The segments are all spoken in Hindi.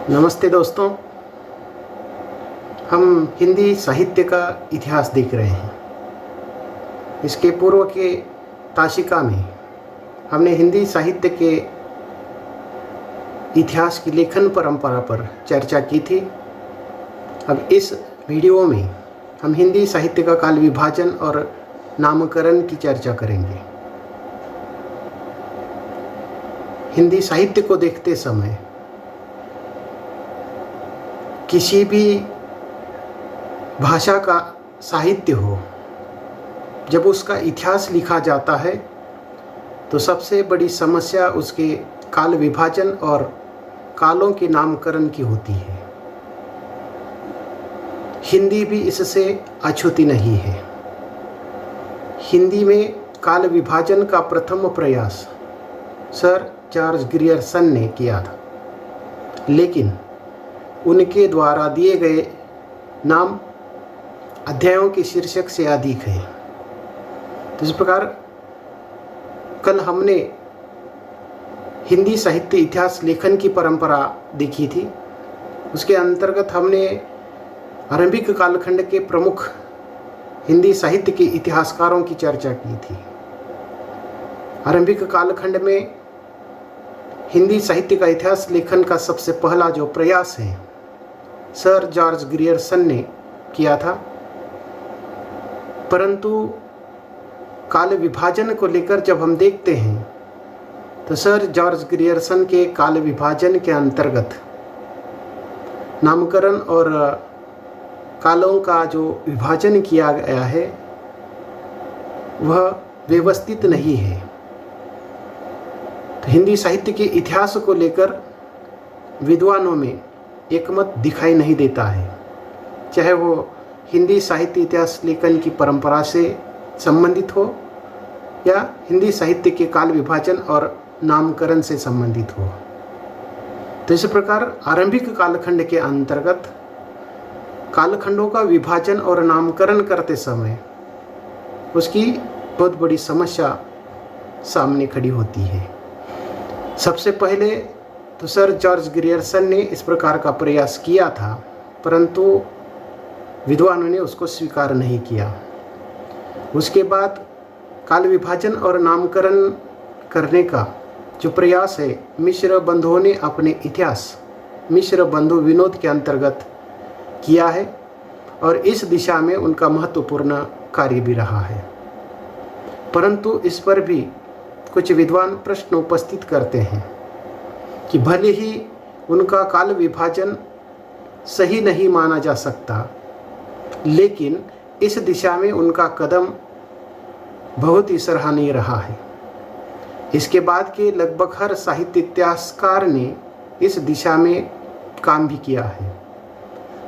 नमस्ते दोस्तों। हम हिंदी साहित्य का इतिहास देख रहे हैं। इसके पूर्व के ताशिका में हमने हिंदी साहित्य के इतिहास की लेखन परंपरा पर चर्चा की थी। अब इस वीडियो में हम हिंदी साहित्य का काल विभाजन और नामकरण की चर्चा करेंगे। हिंदी साहित्य को देखते समय किसी भी भाषा का साहित्य हो, जब उसका इतिहास लिखा जाता है तो सबसे बड़ी समस्या उसके काल विभाजन और कालों के नामकरण की होती है। हिंदी भी इससे अछूती नहीं है। हिंदी में काल विभाजन का प्रथम प्रयास सर जॉर्ज ग्रियर्सन ने किया था, लेकिन उनके द्वारा दिए गए नाम अध्यायों के शीर्षक से अधिक है। तो इस प्रकार कल हमने हिंदी साहित्य इतिहास लेखन की परंपरा देखी थी। उसके अंतर्गत हमने आरंभिक कालखंड के प्रमुख हिंदी साहित्य के इतिहासकारों की चर्चा की थी। आरंभिक कालखंड में हिंदी साहित्य का इतिहास लेखन का सबसे पहला जो प्रयास है सर जॉर्ज ग्रियर्सन ने किया था, परंतु काल विभाजन को लेकर जब हम देखते हैं तो सर जॉर्ज ग्रियर्सन के काल विभाजन के अंतर्गत नामकरण और कालों का जो विभाजन किया गया है वह व्यवस्थित नहीं है। तो हिंदी साहित्य के इतिहास को लेकर विद्वानों में एकमत दिखाई नहीं देता है, चाहे वो हिंदी साहित्य इतिहास लेखन की परंपरा से संबंधित हो या हिंदी साहित्य के काल विभाजन और नामकरण से संबंधित हो। तो इस प्रकार आरंभिक कालखंड के अंतर्गत कालखंडों का विभाजन और नामकरण करते समय उसकी बहुत बड़ी समस्या सामने खड़ी होती है। सबसे पहले तो सर जॉर्ज ग्रियर्सन ने इस प्रकार का प्रयास किया था, परंतु विद्वानों ने उसको स्वीकार नहीं किया। उसके बाद काल विभाजन और नामकरण करने का जो प्रयास है मिश्र बंधुओं ने अपने इतिहास मिश्र बंधु विनोद के अंतर्गत किया है और इस दिशा में उनका महत्वपूर्ण कार्य भी रहा है। परंतु इस पर भी कुछ विद्वान प्रश्न उपस्थित करते हैं कि भले ही उनका काल विभाजन सही नहीं माना जा सकता, लेकिन इस दिशा में उनका कदम बहुत ही सराहनीय रहा है। इसके बाद के लगभग हर साहित्य इतिहासकार ने इस दिशा में काम भी किया है।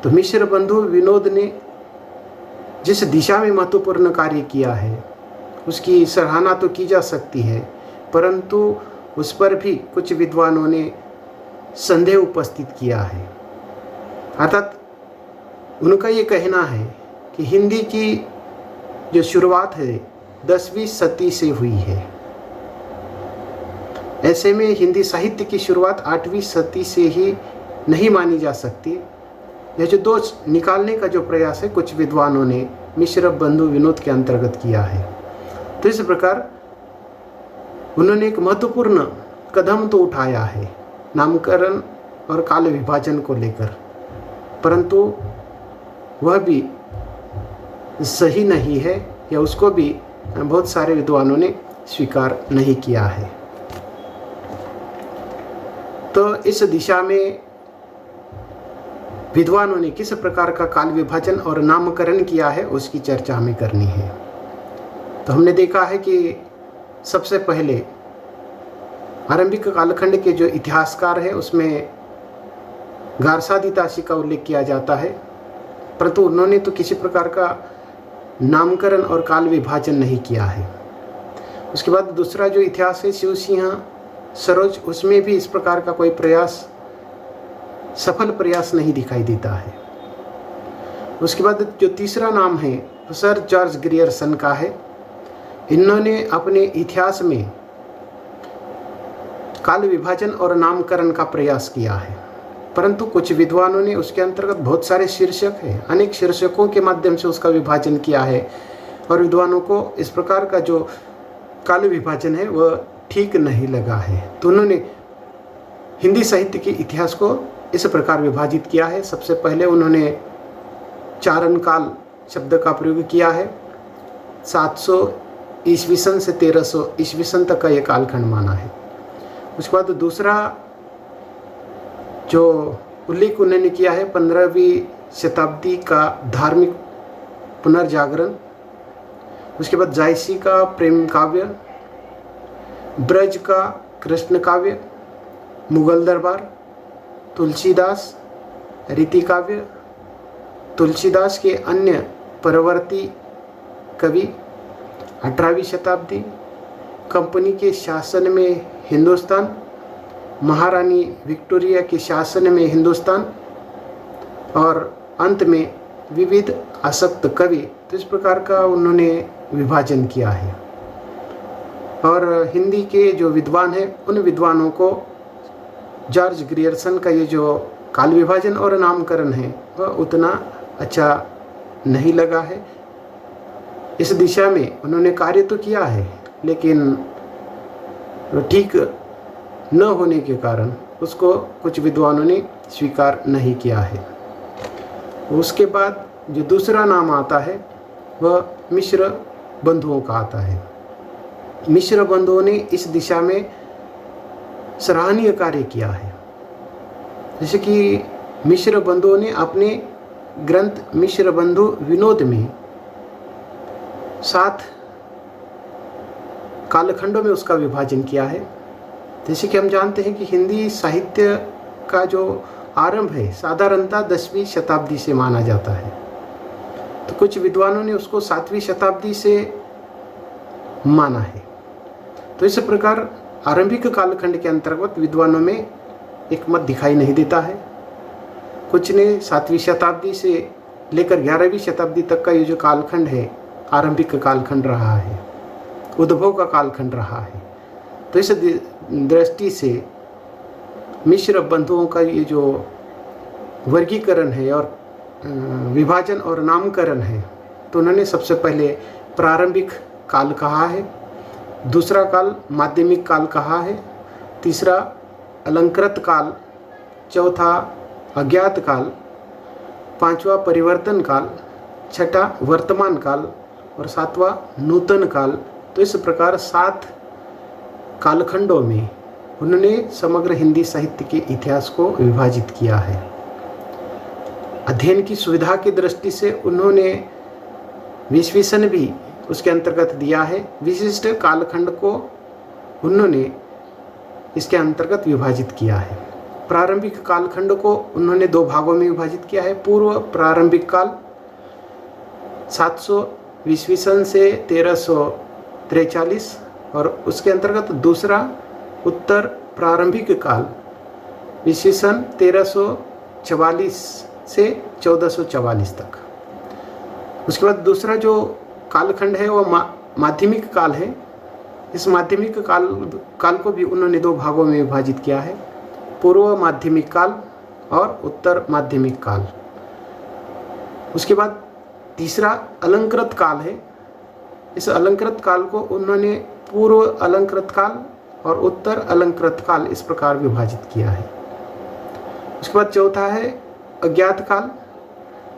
तो मिश्र बंधु विनोद ने जिस दिशा में महत्वपूर्ण कार्य किया है उसकी सराहना तो की जा सकती है, परंतु उस पर भी कुछ विद्वानों ने संदेह उपस्थित किया है। अर्थात उनका ये कहना है कि हिंदी की जो शुरुआत है 10वीं सदी से हुई है। ऐसे में हिंदी साहित्य की शुरुआत 8वीं सदी से ही नहीं मानी जा सकती। यह जो दोष निकालने का जो प्रयास है कुछ विद्वानों ने मिश्र बंधु विनोद के अंतर्गत किया है। तो इस प्रकार उन्होंने एक महत्वपूर्ण कदम तो उठाया है नामकरण और काल विभाजन को लेकर, परंतु वह भी सही नहीं है या उसको भी बहुत सारे विद्वानों ने स्वीकार नहीं किया है। तो इस दिशा में विद्वानों ने किस प्रकार का काल विभाजन और नामकरण किया है उसकी चर्चा हमें करनी है। तो हमने देखा है कि सबसे पहले आरंभिक कालखंड के जो इतिहासकार हैं उसमें गारसादी ताशी का उल्लेख किया जाता है, परंतु उन्होंने तो किसी प्रकार का नामकरण और काल विभाजन नहीं किया है। उसके बाद दूसरा जो इतिहास है शिव सिंह सरोज, उसमें भी इस प्रकार का कोई प्रयास सफल प्रयास नहीं दिखाई देता है। उसके बाद जो तीसरा नाम है तो सर जॉर्ज ग्रियर्सन का है। इन्होंने अपने इतिहास में काल विभाजन और नामकरण का प्रयास किया है। परंतु कुछ विद्वानों ने उसके अंतर्गत बहुत सारे शीर्षक हैं, अनेक शीर्षकों के माध्यम से उसका विभाजन किया है और विद्वानों को इस प्रकार का जो काल विभाजन है वह ठीक नहीं लगा है। तो उन्होंने हिंदी साहित्य के इतिहास को इस प्रकार विभाजित किया है। सबसे पहले उन्होंने चारण काल शब्द का प्रयोग किया है। 700 ईस्वी सन से 1300 ईस्वी सन तक का ये कालखंड माना है। उसके बाद दूसरा जो उल्लेख उन्होंने किया है 15वीं शताब्दी का धार्मिक पुनर्जागरण। उसके बाद जायसी का प्रेम काव्य, ब्रज का कृष्ण काव्य, मुगल दरबार, तुलसीदास रीति काव्य, तुलसीदास के अन्य परवर्ती कवि, 18वीं शताब्दी, कंपनी के शासन में हिंदुस्तान, महारानी विक्टोरिया के शासन में हिंदुस्तान और अंत में विविध आसक्त कवि। तो इस प्रकार का उन्होंने विभाजन किया है। और हिंदी के जो विद्वान हैं उन विद्वानों को जॉर्ज ग्रियर्सन का ये जो काल विभाजन और नामकरण है वह उतना अच्छा नहीं लगा है। इस दिशा में उन्होंने कार्य तो किया है लेकिन ठीक न होने के कारण उसको कुछ विद्वानों ने स्वीकार नहीं किया है। उसके बाद जो दूसरा नाम आता है वह मिश्र बंधुओं का आता है। मिश्र बंधुओं ने इस दिशा में सराहनीय कार्य किया है। जैसे कि मिश्र बंधुओं ने अपने ग्रंथ मिश्र बंधु विनोद में 7 कालखंडों में उसका विभाजन किया है। जैसे कि हम जानते हैं कि हिंदी साहित्य का जो आरंभ है साधारणतः 10वीं शताब्दी से माना जाता है। तो कुछ विद्वानों ने उसको 7वीं शताब्दी से माना है। तो इस प्रकार आरंभिक कालखंड के अंतर्गत विद्वानों में एक मत दिखाई नहीं देता है। कुछ ने 7वीं शताब्दी से लेकर 11वीं शताब्दी तक का ये जो कालखंड है आरंभिक कालखंड रहा है, उद्भव का कालखंड रहा है। तो इस दृष्टि से मिश्र बंधुओं का ये जो वर्गीकरण है और विभाजन और नामकरण है तो उन्होंने सबसे पहले प्रारंभिक काल कहा है, दूसरा काल माध्यमिक काल कहा है, तीसरा अलंकृत काल, चौथा अज्ञात काल, पांचवा परिवर्तन काल, छठा वर्तमान काल और सातवां नूतन काल। तो इस प्रकार 7 कालखंडों में उन्होंने समग्र हिंदी साहित्य के इतिहास को विभाजित किया है। अध्ययन की सुविधा की दृष्टि से उन्होंने विश्लेषण भी उसके अंतर्गत दिया है। विशिष्ट कालखंड को उन्होंने इसके अंतर्गत विभाजित किया है। प्रारंभिक कालखंड को उन्होंने 2 भागों में विभाजित किया है। पूर्व प्रारंभिक काल 700 ईस्वी सन से 1343 और उसके अंतर्गत दूसरा उत्तर प्रारंभिक काल ईस्वी सन 1344 से 1444 तक। उसके बाद दूसरा जो कालखंड है वो माध्यमिक काल है। इस माध्यमिक काल को भी उन्होंने 2 भागों में विभाजित किया है, पूर्व माध्यमिक काल और उत्तर माध्यमिक काल। उसके बाद तीसरा अलंकृत काल है। इस अलंकृत काल को उन्होंने पूर्व अलंकृत काल और उत्तर अलंकृत काल इस प्रकार विभाजित किया है। उसके बाद चौथा है अज्ञात काल।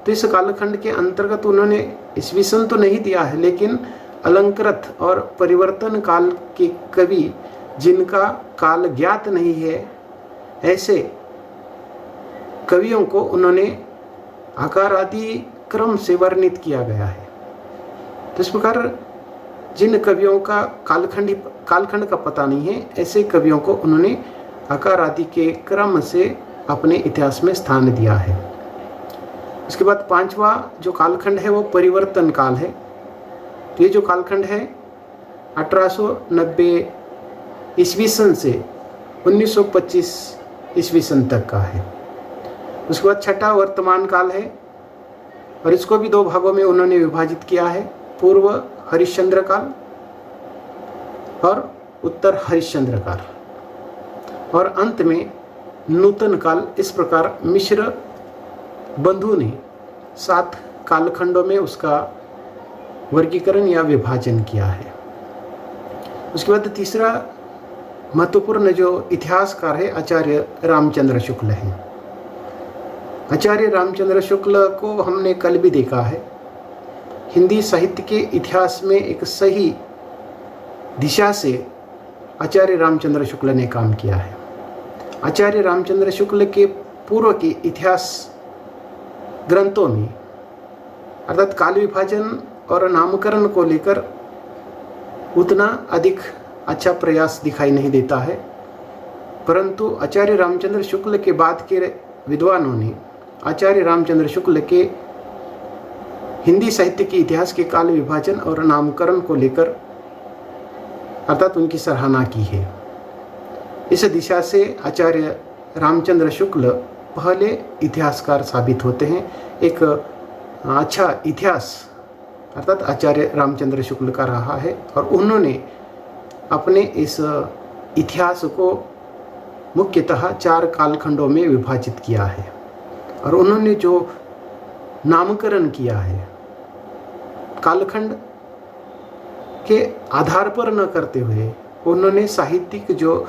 तो इस कालखंड के अंतर्गत उन्होंने ईस्वी सन तो नहीं दिया है लेकिन अलंकृत और परिवर्तन काल के कवि जिनका काल ज्ञात नहीं है ऐसे कवियों को उन्होंने आकार आदि क्रम से वर्णित किया गया है। तो इस प्रकार जिन कवियों का कालखंड का पता नहीं है ऐसे कवियों को उन्होंने आकार आदि के क्रम से अपने इतिहास में स्थान दिया है। उसके बाद 5वां जो कालखंड है वो परिवर्तन काल है। तो ये जो कालखंड है 1890 ईस्वी सन से 1925 ईस्वी सन तक का है। उसके बाद छठा वर्तमान काल है और इसको भी 2 भागों में उन्होंने विभाजित किया है, पूर्व हरिश्चंद्र काल और उत्तर हरिश्चंद्र काल। और अंत में नूतन काल, इस प्रकार मिश्र बंधु ने 7 कालखंडों में उसका वर्गीकरण या विभाजन किया है। उसके बाद तीसरा महत्वपूर्ण जो इतिहासकार है आचार्य रामचंद्र शुक्ल हैं। आचार्य रामचंद्र शुक्ल को हमने कल भी देखा है। हिंदी साहित्य के इतिहास में एक सही दिशा से आचार्य रामचंद्र शुक्ल ने काम किया है। आचार्य रामचंद्र शुक्ल के पूर्व के इतिहास ग्रंथों में अर्थात काल विभाजन और नामकरण को लेकर उतना अधिक अच्छा प्रयास दिखाई नहीं देता है, परंतु आचार्य रामचंद्र शुक्ल के बाद के विद्वानों ने आचार्य रामचंद्र शुक्ल के हिंदी साहित्य के इतिहास के काल विभाजन और नामकरण को लेकर अर्थात उनकी सराहना की है। इस दिशा से आचार्य रामचंद्र शुक्ल पहले इतिहासकार साबित होते हैं। एक अच्छा इतिहास अर्थात आचार्य रामचंद्र शुक्ल का रहा है और उन्होंने अपने इस इतिहास को मुख्यतः 4 कालखंडों में विभाजित किया है और उन्होंने जो नामकरण किया है कालखंड के आधार पर न करते हुए उन्होंने साहित्यिक जो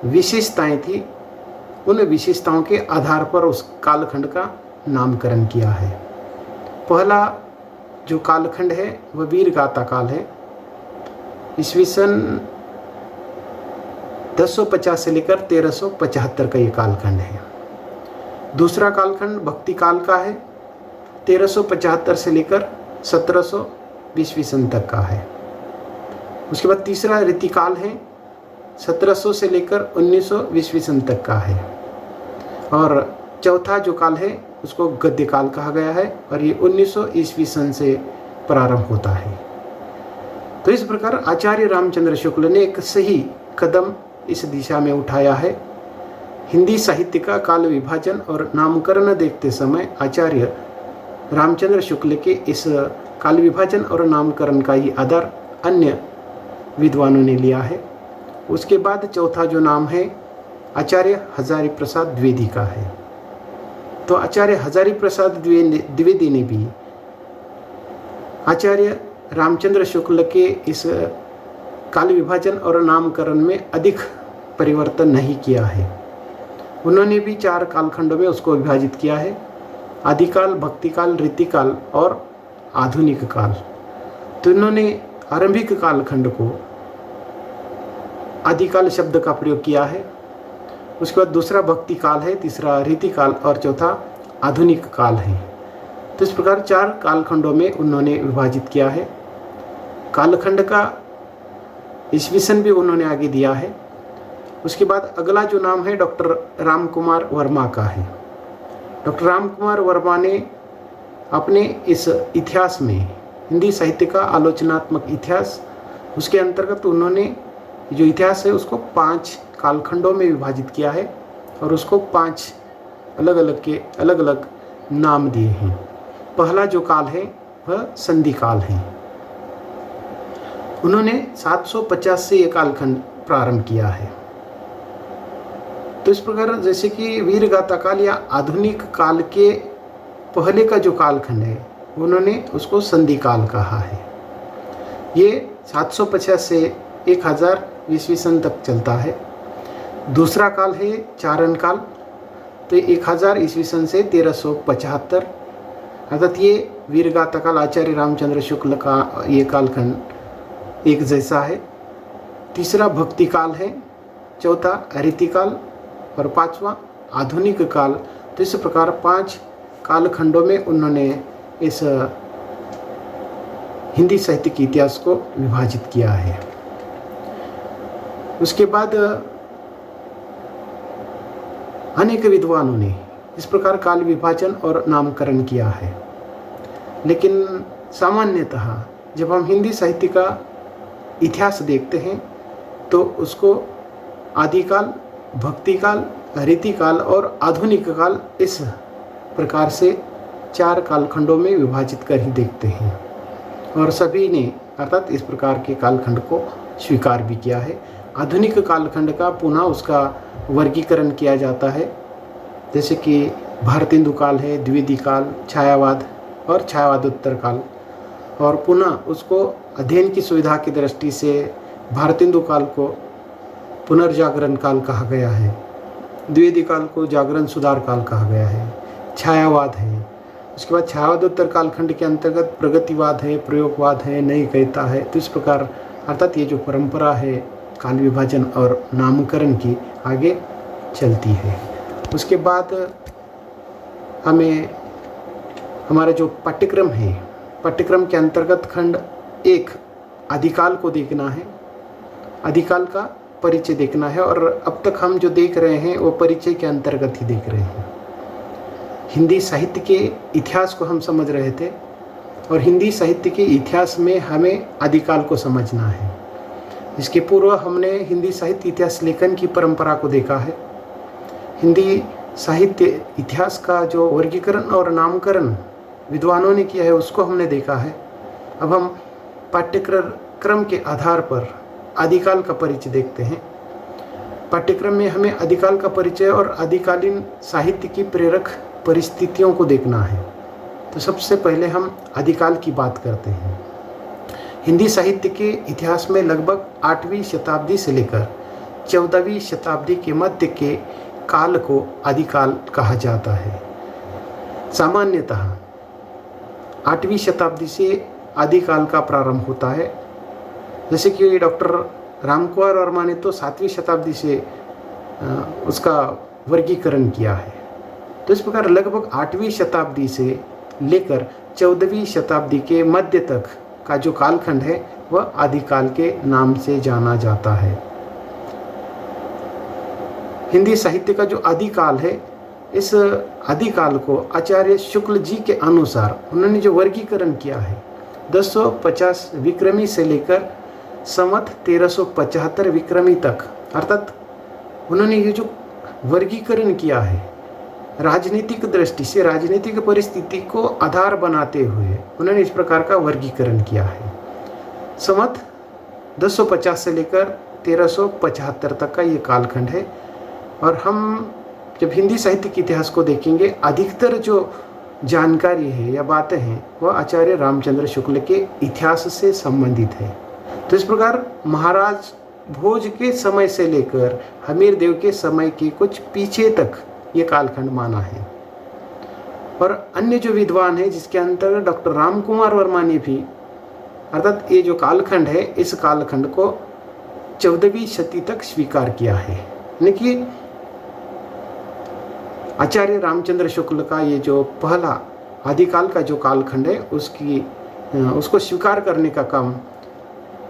विशेषताएं थी उन विशेषताओं के आधार पर उस कालखंड का नामकरण किया है। पहला जो कालखंड है वह वीरगाथा काल है। ईस्वी सन 1050 से लेकर 1375 का ये कालखंड है। दूसरा कालखंड भक्ति काल का है, 1375 से लेकर 1700 ईस्वी सन तक का है। उसके बाद तीसरा रीतिकाल है, 1700 से लेकर 1900 ईस्वी सन तक का है। और चौथा जो काल है उसको गद्य काल कहा गया है और ये 1900 ईस्वी सन से प्रारंभ होता है। तो इस प्रकार आचार्य रामचंद्र शुक्ल ने एक सही कदम इस दिशा में उठाया है। हिंदी साहित्य का काल विभाजन और नामकरण देखते समय आचार्य रामचंद्र शुक्ल के इस काल विभाजन और नामकरण का ही आधार अन्य विद्वानों ने लिया है। उसके बाद चौथा जो नाम है आचार्य हजारी प्रसाद द्विवेदी का है। तो आचार्य हजारी प्रसाद द्विवेदी ने भी आचार्य रामचंद्र शुक्ल के इस काल विभाजन और नामकरण में अधिक परिवर्तन नहीं किया है। उन्होंने भी 4 कालखंडों में उसको विभाजित किया है, आदिकाल, भक्तिकाल, रीतिकाल और आधुनिक काल। तो इन्होंने आरंभिक कालखंड को आदिकाल शब्द का प्रयोग किया है। उसके बाद दूसरा भक्ति काल है, तीसरा रीतिकाल और चौथा आधुनिक काल है। तो इस प्रकार 4 कालखंडों में उन्होंने विभाजित किया है। कालखंड का ईस्वी सन भी उन्होंने आगे दिया है। उसके बाद अगला जो नाम है डॉक्टर राम कुमार वर्मा का है। डॉक्टर राम कुमार वर्मा ने अपने इस इतिहास में हिंदी साहित्य का आलोचनात्मक इतिहास, उसके अंतर्गत उन्होंने जो इतिहास है उसको 5 कालखंडों में विभाजित किया है और उसको 5 अलग अलग नाम दिए हैं। पहला जो काल है वह संधि काल है। उन्होंने 750 से ये कालखंड प्रारंभ किया है। तो इस प्रकार जैसे कि वीरगाथा काल या आधुनिक काल के पहले का जो कालखंड है उन्होंने उसको संधि काल कहा है। ये 750 से 1000 ईस्वी सन तक चलता है। दूसरा काल है चारण काल, तो 1000 ईस्वी सन से 1375, अर्थात ये वीरगाथा काल आचार्य रामचंद्र शुक्ल का ये कालखंड एक जैसा है। तीसरा भक्ति काल है, चौथा रीतिकाल और 5वां आधुनिक काल। तो इस प्रकार 5 कालखंडों में उन्होंने इस हिंदी साहित्य के इतिहास को विभाजित किया है। उसके बाद अनेक विद्वानों ने इस प्रकार काल विभाजन और नामकरण किया है, लेकिन सामान्यतः जब हम हिंदी साहित्य का इतिहास देखते हैं तो उसको आदिकाल, भक्तिकाल, रीतिकाल और आधुनिक काल इस प्रकार से 4 कालखंडों में विभाजित कर ही देखते हैं और सभी ने अर्थात इस प्रकार के कालखंड को स्वीकार भी किया है। आधुनिक कालखंड का पुनः उसका वर्गीकरण किया जाता है, जैसे कि भारतेंदु काल है, द्विवेदी काल, छायावाद और छायावादोत्तर काल। और पुनः उसको अध्ययन की सुविधा की दृष्टि से भारतेंदु काल को पुनर्जागरण काल कहा गया है, द्विवेदी काल को जागरण सुधार काल कहा गया है, छायावाद है। उसके बाद छायावादोत्तर कालखंड के अंतर्गत प्रगतिवाद है, प्रयोगवाद है, नयिकता है। तो इस प्रकार अर्थात ये जो परंपरा है काल विभाजन और नामकरण की आगे चलती है। उसके बाद हमें हमारा जो पाठ्यक्रम है, पाठ्यक्रम के अंतर्गत खंड 1 आदिकाल को देखना है, आदिकाल का परिचय देखना है। और अब तक हम जो देख रहे हैं वो परिचय के अंतर्गत ही देख रहे हैं। हिंदी साहित्य के इतिहास को हम समझ रहे थे और हिंदी साहित्य के इतिहास में हमें आदिकाल को समझना है। इसके पूर्व हमने हिंदी साहित्य इतिहास लेखन की परंपरा को देखा है। हिंदी साहित्य इतिहास का जो वर्गीकरण और नामकरण विद्वानों ने किया है उसको हमने देखा है। अब हम पाठ्यक्रम के आधार पर आदिकाल का परिचय देखते हैं। पाठ्यक्रम में हमें आदिकाल का परिचय और आदिकालीन साहित्य की प्रेरक परिस्थितियों को देखना है। तो सबसे पहले हम आदिकाल की बात करते हैं। हिंदी साहित्य के इतिहास में लगभग 8वीं शताब्दी से लेकर 14वीं शताब्दी के मध्य के काल को आदिकाल कहा जाता है। सामान्यतः 8वीं शताब्दी से आदिकाल का प्रारंभ होता है, जैसे कि डॉक्टर रामकुमार वर्मा ने तो 7वीं शताब्दी से उसका वर्गीकरण किया है। तो इस प्रकार लगभग 8वीं शताब्दी से लेकर 14वीं शताब्दी के मध्य तक का जो कालखंड है वह आदिकाल के नाम से जाना जाता है। हिंदी साहित्य का जो आदिकाल है, इस आदिकाल को आचार्य शुक्ल जी के अनुसार उन्होंने जो वर्गीकरण किया है 1050 विक्रमी से लेकर संवत 1375 विक्रमी तक, अर्थात उन्होंने ये जो वर्गीकरण किया है राजनीतिक दृष्टि से, राजनीतिक परिस्थिति को आधार बनाते हुए उन्होंने इस प्रकार का वर्गीकरण किया है। संवत 1050 से लेकर 1375 तक का ये कालखंड है। और हम जब हिंदी साहित्य के इतिहास को देखेंगे, अधिकतर जो जानकारी है या बातें हैं वह आचार्य रामचंद्र शुक्ल के इतिहास से संबंधित है। तो इस प्रकार महाराज भोज के समय से लेकर हमीर देव के समय के कुछ पीछे तक ये कालखंड माना है। और अन्य जो विद्वान है जिसके अंतर्गत डॉक्टर रामकुमार वर्मा ने भी, अर्थात ये जो कालखंड है इस कालखंड को 14वीं शती तक स्वीकार किया है। यानी कि आचार्य रामचंद्र शुक्ल का ये जो पहला आदिकाल का जो कालखंड है उसको स्वीकार करने का काम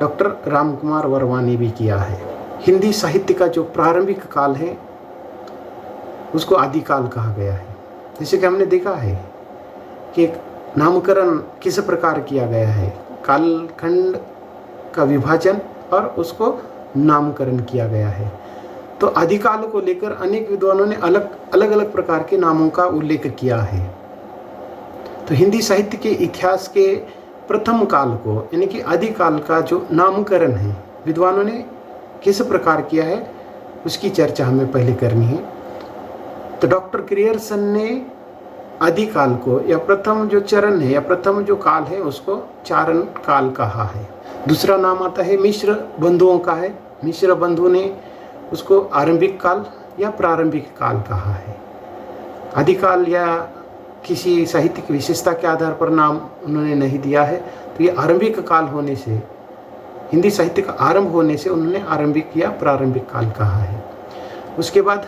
डॉक्टर रामकुमार वर्मा ने भी किया है। हिंदी साहित्य का जो प्रारंभिक काल है उसको आदिकाल कहा गया है। जैसे कि हमने देखा है कि एक नामकरण किस प्रकार किया गया है, कालखंड का विभाजन और उसको नामकरण किया गया है। तो आदिकाल को लेकर अनेक विद्वानों ने अलग अलग प्रकार के नामों का उल्लेख किया है। तो हिंदी साहित्य के इतिहास के प्रथम काल को, यानी कि आदिकाल का जो नामकरण है विद्वानों ने किस प्रकार किया है उसकी चर्चा हमें पहले करनी है। तो डॉक्टर क्रियर्सन ने आदिकाल को या प्रथम जो चरण है या प्रथम जो काल है उसको चारण काल कहा है। दूसरा नाम आता है मिश्र बंधुओं का है। मिश्र बंधु ने उसको आरंभिक काल या प्रारंभिक काल कहा है। आदिकाल या किसी साहित्यिक विशेषता के आधार पर नाम उन्होंने नहीं दिया है। तो ये आरंभिक काल होने से, हिंदी साहित्य का आरंभ होने से उन्होंने आरंभिक या प्रारंभिक काल कहा है। उसके बाद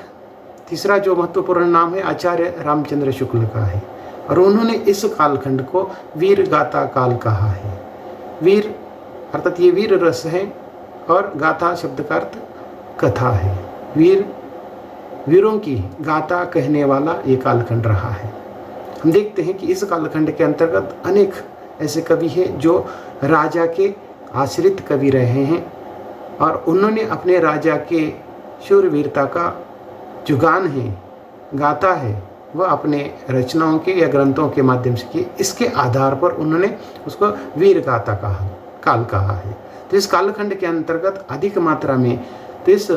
तीसरा जो महत्वपूर्ण नाम है आचार्य रामचंद्र शुक्ल का है और उन्होंने इस कालखंड को वीर गाथा काल कहा है। वीर अर्थात ये वीर रस है और गाथा शब्द का अर्थ कथा है। वीरों की गाथा कहने वाला ये कालखंड रहा है। हम देखते हैं कि इस कालखंड के अंतर्गत अनेक ऐसे कवि हैं जो राजा के आश्रित कवि रहे हैं और उन्होंने अपने राजा के शूरवीरता का जो गान है, गाथा है, वह अपने रचनाओं के या ग्रंथों के माध्यम से किए। इसके आधार पर उन्होंने उसको वीर गाथा काल कहा है। तो इस कालखंड के अंतर्गत अधिक मात्रा में तो इस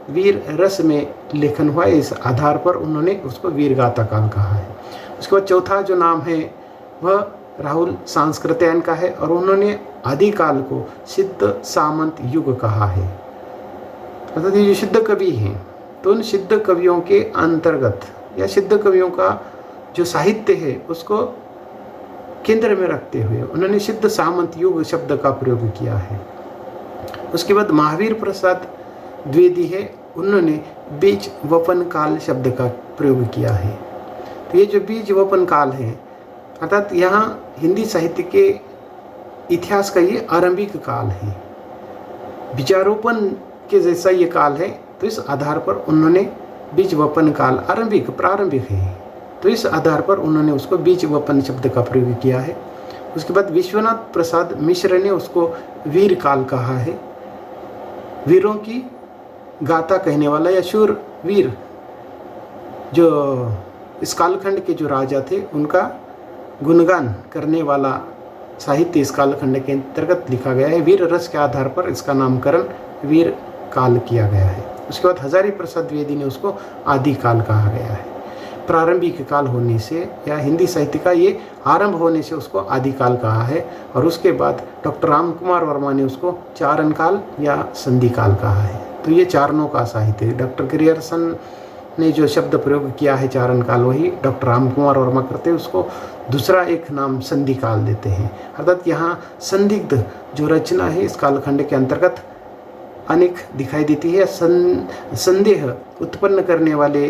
वीर रस में लेखन हुआ, इस आधार पर उन्होंने उसको वीरगाथा काल कहा है। उसके बाद चौथा जो नाम है वह राहुल सांस्कृत्यायन का है और उन्होंने आदिकाल को सिद्ध सामंत युग कहा है। अर्थात ये जो सिद्ध कवि हैं तो उन सिद्ध कवियों के अंतर्गत या सिद्ध कवियों का जो साहित्य है उसको केंद्र में रखते हुए उन्होंने सिद्ध सामंत युग शब्द का प्रयोग किया है। उसके बाद महावीर प्रसाद द्विवेदी है, उन्होंने बीज वपन काल शब्द का प्रयोग किया है। तो ये जो बीज वपन काल है अर्थात यहाँ हिंदी साहित्य के इतिहास का ये आरंभिक काल है, बीजारोपण के जैसा ये काल है। तो इस आधार पर उन्होंने बीज वपन काल प्रारंभिक है, तो इस आधार पर उन्होंने उसको बीज वपन शब्द का प्रयोग किया है। उसके बाद विश्वनाथ प्रसाद मिश्र ने उसको वीर काल कहा है, वीरों की गाथा कहने वाला या शूर वीर जो इस कालखंड के जो राजा थे उनका गुणगान करने वाला साहित्य इस कालखंड के अंतर्गत लिखा गया है। वीर रस के आधार पर इसका नामकरण वीर काल किया गया है। उसके बाद हजारी प्रसाद द्विवेदी ने उसको आदि काल कहा गया है। प्रारंभिक काल होने से या हिंदी साहित्य का ये आरंभ होने से उसको आदि काल कहा है। और उसके बाद डॉक्टर राम कुमार वर्मा ने उसको चारण काल या संधि काल कहा है। तो ये चारणों का साहित्य है। डॉक्टर ग्रियर्सन ने जो शब्द प्रयोग किया है चारण काल, वही डॉक्टर राम कुमार वर्मा करते हैं, उसको दूसरा एक नाम संधि काल देते हैं। अर्थात यहाँ संदिग्ध जो रचना है इस कालखंड के अंतर्गत अनेक दिखाई देती है। संदेह उत्पन्न करने वाले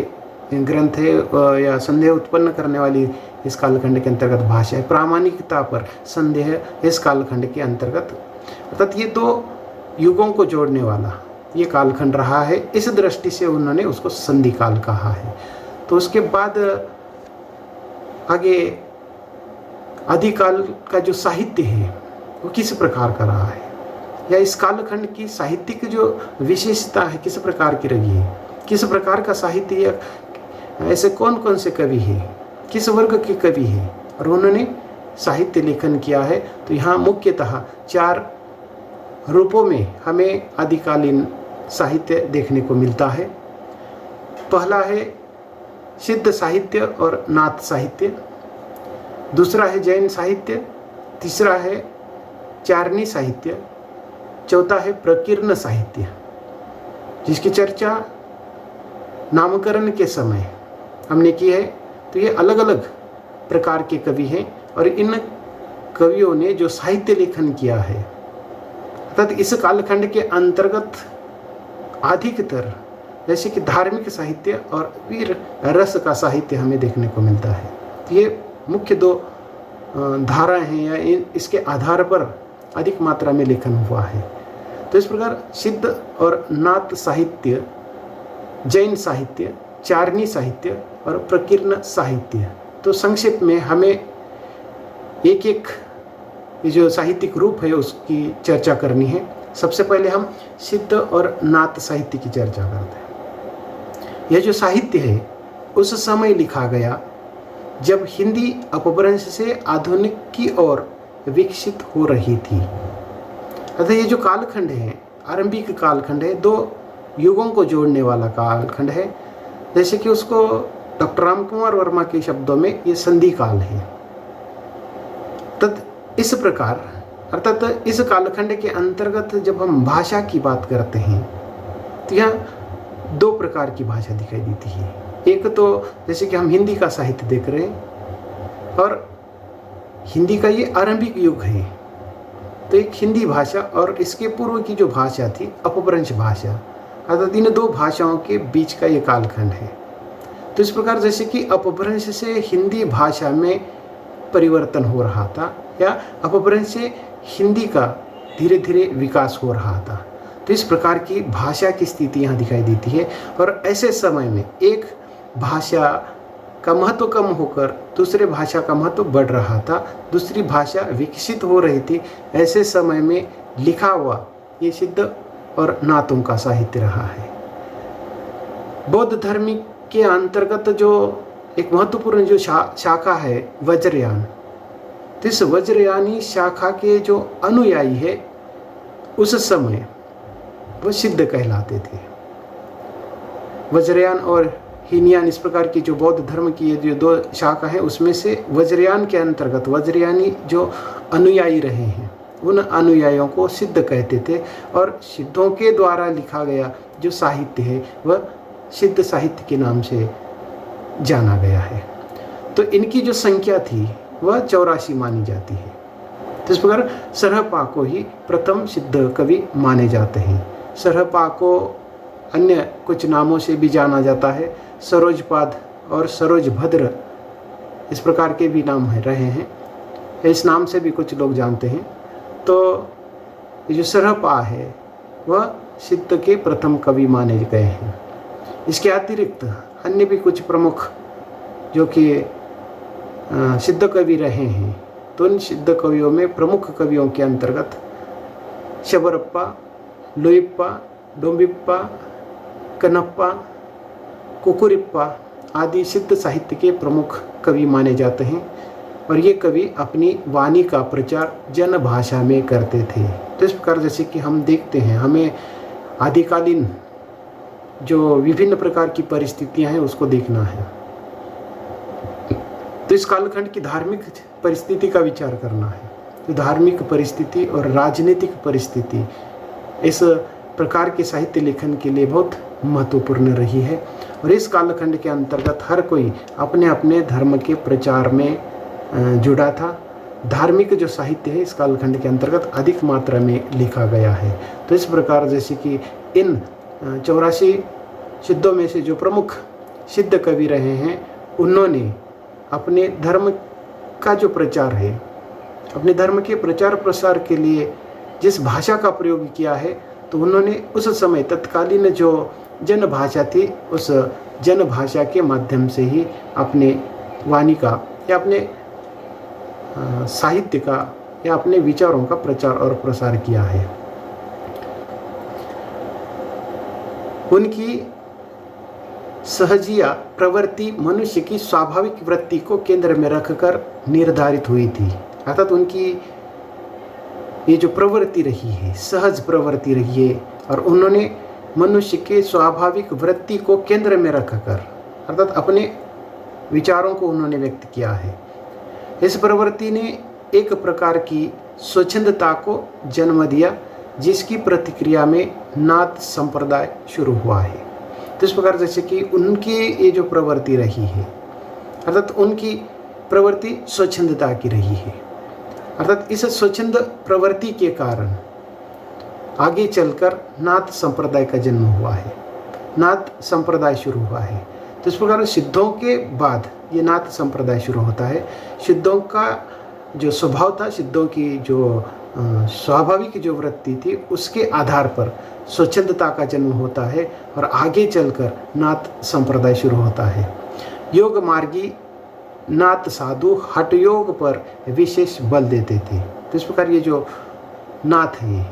ग्रंथ है या संदेह उत्पन्न करने वाली इस कालखंड के अंतर्गत भाषा है। प्रामाणिकता पर संदेह इस कालखंड के अंतर्गत, अर्थात ये दो युगों को जोड़ने वाला ये कालखंड रहा है। इस दृष्टि से उन्होंने उसको संधि काल कहा है। तो उसके बाद आगे आदिकाल का जो साहित्य है वो किस प्रकार का रहा है या इस कालखंड की साहित्यिक जो विशेषता है किस प्रकार की रही है, किस प्रकार का साहित्य या ऐसे कौन कौन से कवि हैं, किस वर्ग के कवि हैं और उन्होंने साहित्य लेखन किया है। तो यहाँ मुख्यतः 4 रूपों में हमें आदिकालीन साहित्य देखने को मिलता है। पहला है सिद्ध साहित्य और नाथ साहित्य, दूसरा है जैन साहित्य, तीसरा है चारणी साहित्य, चौथा है प्रकीर्ण साहित्य, जिसकी चर्चा नामकरण के समय हमने की है। तो ये अलग अलग प्रकार के कवि हैं और इन कवियों ने जो साहित्य लेखन किया है अर्थात इस कालखंड के अंतर्गत अधिकतर जैसे कि धार्मिक साहित्य और वीर रस का साहित्य हमें देखने को मिलता है। तो ये मुख्य 2 धाराएं हैं या इसके आधार पर अधिक मात्रा में लेखन हुआ है। तो इस प्रकार सिद्ध और नाथ साहित्य, जैन साहित्य, चारणी साहित्य और प्रकीर्ण साहित्य। तो संक्षेप में हमें एक एक ये जो साहित्यिक रूप है उसकी चर्चा करनी है। सबसे पहले हम सिद्ध और नाथ साहित्य की चर्चा करते हैं। यह जो साहित्य है उस समय लिखा गया जब हिंदी अपभ्रंश से आधुनिक की ओर विकसित हो रही थी। अतः ये जो कालखंड है आरंभिक कालखंड है, 2 युगों को जोड़ने वाला कालखंड है। जैसे कि उसको डॉक्टर राम कुमार वर्मा के शब्दों में ये संधि काल है। इस प्रकार अर्थात इस कालखंड के अंतर्गत जब हम भाषा की बात करते हैं तो यहाँ 2 प्रकार की भाषा दिखाई देती है। एक तो जैसे कि हम हिंदी का साहित्य देख रहे हैं और हिंदी का ये आरंभिक युग है। तो एक हिंदी भाषा और इसके पूर्व की जो भाषा थी अपभ्रंश भाषा, अर्थात इन 2 भाषाओं के बीच का ये कालखंड है। तो इस प्रकार जैसे कि अपभ्रंश से हिंदी भाषा में परिवर्तन हो रहा था या अपभ्रंश से हिंदी का धीरे धीरे विकास हो रहा था। तो इस प्रकार की भाषा की स्थिति यहाँ दिखाई देती है। और ऐसे समय में एक भाषा का महत्व कम होकर दूसरे भाषा का महत्व बढ़ रहा था, दूसरी भाषा विकसित हो रही थी। ऐसे समय में लिखा हुआ ये सिद्ध और नाथों का साहित्य रहा है। बौद्ध धर्म के अंतर्गत जो एक महत्वपूर्ण जो शाखा है वज्रयान, तो इस वज्रयानी शाखा के जो अनुयायी है उस समय वह सिद्ध कहलाते थे। वज्रयान और हीनयान इस प्रकार की जो बौद्ध धर्म की ये जो दो शाखा है, उसमें से वज्रयान के अंतर्गत वज्रयानी जो अनुयायी रहे हैं, उन अनुयायियों को सिद्ध कहते थे। और सिद्धों के द्वारा लिखा गया जो साहित्य है वह सिद्ध साहित्य के नाम से जाना गया है। तो इनकी जो संख्या थी वह 84 मानी जाती है। तो इस प्रकार सरहपा को ही प्रथम सिद्ध कवि माने जाते हैं। सरहपा को अन्य कुछ नामों से भी जाना जाता है, सरोजपाद और सरोजभद्र इस प्रकार के भी नाम रहे हैं, इस नाम से भी कुछ लोग जानते हैं। तो ये जो सरहपा है वह सिद्ध के प्रथम कवि माने गए हैं। इसके अतिरिक्त अन्य भी कुछ प्रमुख जो कि सिद्ध कवि रहे हैं, तो इन सिद्ध कवियों में प्रमुख कवियों के अंतर्गत शबरप्पा, लोइप्पा, डोंबिप्पा, कनप्पा, कुकुरिप्पा आदि सिद्ध साहित्य के प्रमुख कवि माने जाते हैं। और ये कवि अपनी वाणी का प्रचार जन भाषा में करते थे। तो इस प्रकार जैसे कि हम देखते हैं, हमें आदिकालीन जो विभिन्न प्रकार की परिस्थितियां हैं उसको देखना है। तो इस कालखंड की धार्मिक परिस्थिति का विचार करना है। तो धार्मिक परिस्थिति और राजनीतिक परिस्थिति इस प्रकार के साहित्य लेखन के लिए बहुत महत्वपूर्ण रही है। और इस कालखंड के अंतर्गत हर कोई अपने अपने धर्म के प्रचार में जुड़ा था। धार्मिक जो साहित्य है इस कालखंड के अंतर्गत अधिक मात्रा में लिखा गया है। तो इस प्रकार जैसे कि इन 84 सिद्धों में से जो प्रमुख सिद्ध कवि रहे हैं, उन्होंने अपने धर्म का जो प्रचार है, अपने धर्म के प्रचार प्रसार के लिए जिस भाषा का प्रयोग किया है, तो उन्होंने उस समय तत्कालीन जो जन भाषा थी उस जन भाषा के माध्यम से ही अपने वाणी का या अपने साहित्य का या अपने विचारों का प्रचार और प्रसार किया है। उनकी सहजिया प्रवृत्ति मनुष्य की स्वाभाविक वृत्ति को केंद्र में रखकर निर्धारित हुई थी। अर्थात उनकी ये जो प्रवृत्ति रही है, सहज प्रवृत्ति रही है, और उन्होंने मनुष्य के स्वाभाविक वृत्ति को केंद्र में रखकर अर्थात अपने विचारों को उन्होंने व्यक्त किया है। इस प्रवृत्ति ने एक प्रकार की स्वच्छंदता को जन्म दिया, जिसकी प्रतिक्रिया में नाथ संप्रदाय शुरू हुआ है। तो इस प्रकार जैसे कि उनकी ये जो प्रवृत्ति रही है, अर्थात उनकी प्रवृत्ति स्वच्छंदता की रही है, अर्थात इस स्वच्छंद प्रवृत्ति के कारण आगे चलकर नाथ संप्रदाय का जन्म हुआ है, नाथ संप्रदाय शुरू हुआ है। तो इस प्रकार सिद्धों के बाद ये नाथ संप्रदाय शुरू होता है। सिद्धों का जो स्वभाव था, सिद्धों की जो स्वाभाविक जो वृत्ति थी, उसके आधार पर स्वच्छंदता का जन्म होता है और आगे चलकर नाथ संप्रदाय शुरू होता है। योग मार्गी नाथ साधु हठ योग पर विशेष बल देते थे। तो इस प्रकार ये जो नाथ है,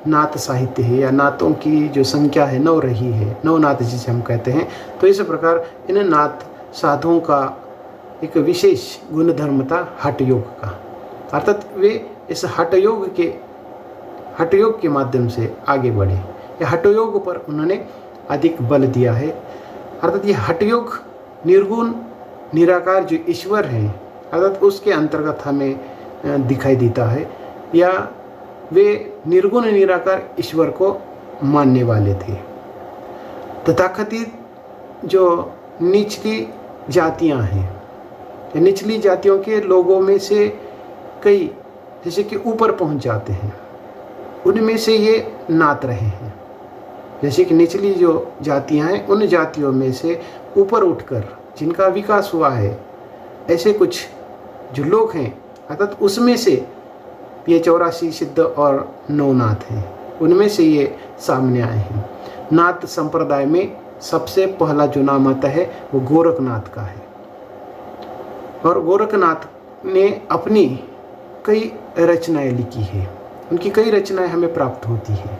नाथ साहित्य है या नाथों की जो संख्या है 9 रही है, 9 नाथ जिसे हम कहते हैं। तो इस प्रकार इन नाथ साधुओं का एक विशेष गुणधर्म था हठ योग का, अर्थात वे इस हठ योग के माध्यम से आगे बढ़े। या हठ योग पर उन्होंने अधिक बल दिया है। अर्थात ये हठ योग निर्गुण निराकार जो ईश्वर है, अर्थात उसके अंतर्गत हमें दिखाई देता है, या वे निर्गुण निराकार ईश्वर को मानने वाले थे। तथाकथित जो निचली जातियां हैं, निचली जातियों के लोगों में से कई जैसे कि ऊपर पहुंच जाते हैं, उनमें से ये नाथ रहे हैं। जैसे कि निचली जो जातियां हैं, उन जातियों में से ऊपर उठकर जिनका विकास हुआ है, ऐसे कुछ जो लोग हैं, अर्थात उसमें से ये 84 सिद्ध और 9 नाथ हैं, उनमें से ये सामने आए हैं। नाथ संप्रदाय में सबसे पहला जो नाम आता है वो गोरखनाथ का है। और गोरखनाथ ने अपनी कई रचनाएं लिखी है, उनकी कई रचनाएं हमें प्राप्त होती हैं।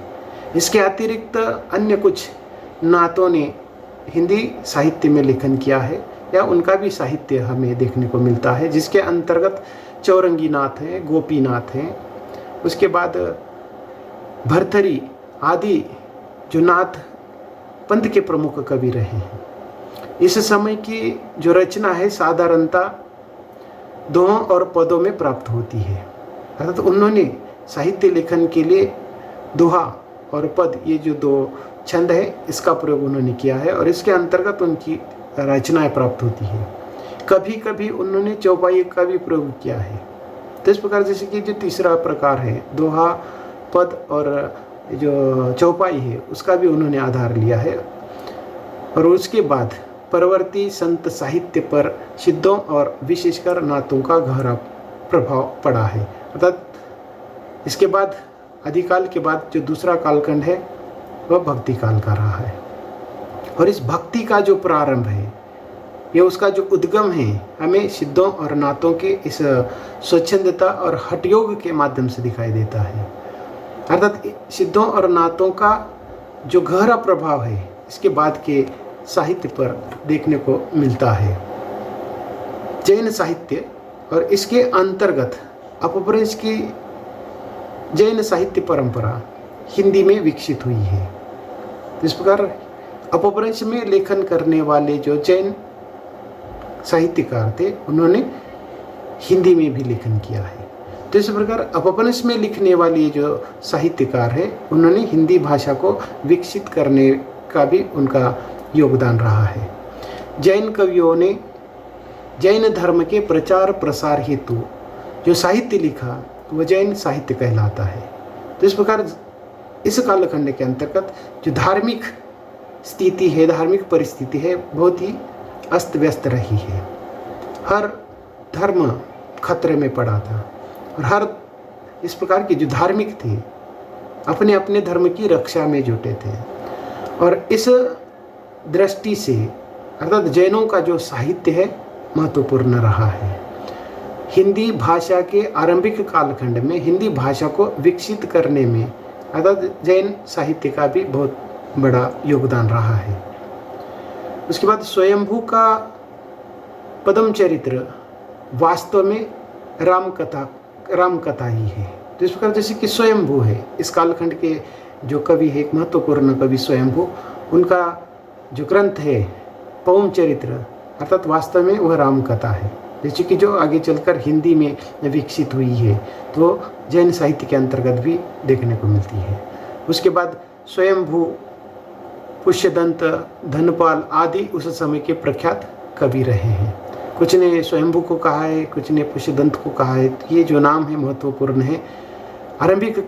इसके अतिरिक्त अन्य कुछ नाथों ने हिंदी साहित्य में लेखन किया है, या उनका भी साहित्य हमें देखने को मिलता है, जिसके अंतर्गत चौरंगी नाथ हैं, गोपीनाथ हैं, उसके बाद भरथरी आदि जो नाथ पंथ के प्रमुख कवि रहे हैं। इस समय की जो रचना है साधारणता दोहों और पदों में प्राप्त होती है, अर्थात उन्होंने साहित्य लेखन के लिए दोहा और पद, ये जो दो छंद है, इसका प्रयोग उन्होंने किया है और इसके अंतर्गत उनकी रचनाएं प्राप्त होती है। कभी कभी उन्होंने चौपाई का भी प्रयोग किया है। तो इस प्रकार जैसे कि जो तीसरा प्रकार है दोहा, पद और जो चौपाई है, उसका भी उन्होंने आधार लिया है। और उसके बाद परवर्ती संत साहित्य पर सिद्धों और विशेषकर नाथों का गहरा प्रभाव पड़ा है। अर्थात इसके बाद आदिकाल के बाद जो दूसरा कालखंड है वह भक्ति काल का रहा है। और इस भक्ति का जो प्रारंभ है, ये उसका जो उद्गम है, हमें सिद्धों और नाथों के इस स्वच्छंदता और हठयोग के माध्यम से दिखाई देता है। अर्थात सिद्धों और नाथों का जो गहरा प्रभाव है, इसके बाद के साहित्य पर देखने को मिलता है। जैन साहित्य और इसके अंतर्गत अपभ्रंश की जैन साहित्य परंपरा हिंदी में विकसित हुई है। इस प्रकार अपभ्रंश में लेखन करने वाले जो जैन साहित्यकार थे, उन्होंने हिंदी में भी लेखन किया है। तो इस प्रकार अपभ्रंश में लिखने वाले जो साहित्यकार है, उन्होंने हिंदी भाषा को विकसित करने का भी उनका योगदान रहा है। जैन कवियों ने जैन धर्म के प्रचार प्रसार हेतु जो साहित्य लिखा, वह जैन साहित्य कहलाता है। तो इस प्रकार इस कालखंड के अंतर्गत जो धार्मिक स्थिति है, धार्मिक परिस्थिति है, बहुत ही अस्त व्यस्त रही है। हर धर्म खतरे में पड़ा था और हर इस प्रकार के जो धार्मिक थे, अपने अपने धर्म की रक्षा में जुटे थे। और इस दृष्टि से अर्थात जैनों का जो साहित्य है महत्वपूर्ण रहा है। हिंदी भाषा के आरंभिक कालखंड में हिंदी भाषा को विकसित करने में अर्थात जैन साहित्य का भी बहुत बड़ा योगदान रहा है। उसके बाद स्वयंभू का पद्म चरित्र वास्तव में राम कथा ही है। तो इस प्रकार जैसे कि स्वयंभू है, इस कालखंड के जो कवि है, एक महत्वपूर्ण कवि स्वयंभू, उनका जो ग्रंथ है पौम चरित्र, अर्थात वास्तव में वह राम कथा है, जैसे कि जो आगे चलकर हिंदी में विकसित हुई है, तो जैन साहित्य के अंतर्गत भी देखने को मिलती है। उसके बाद स्वयंभू, पुष्यदंत, धनपाल आदि उस समय के प्रख्यात कवि रहे हैं। कुछ ने स्वयंभू को कहा है, कुछ ने पुष्यदंत को कहा है। ये जो नाम है महत्वपूर्ण है। आरंभिक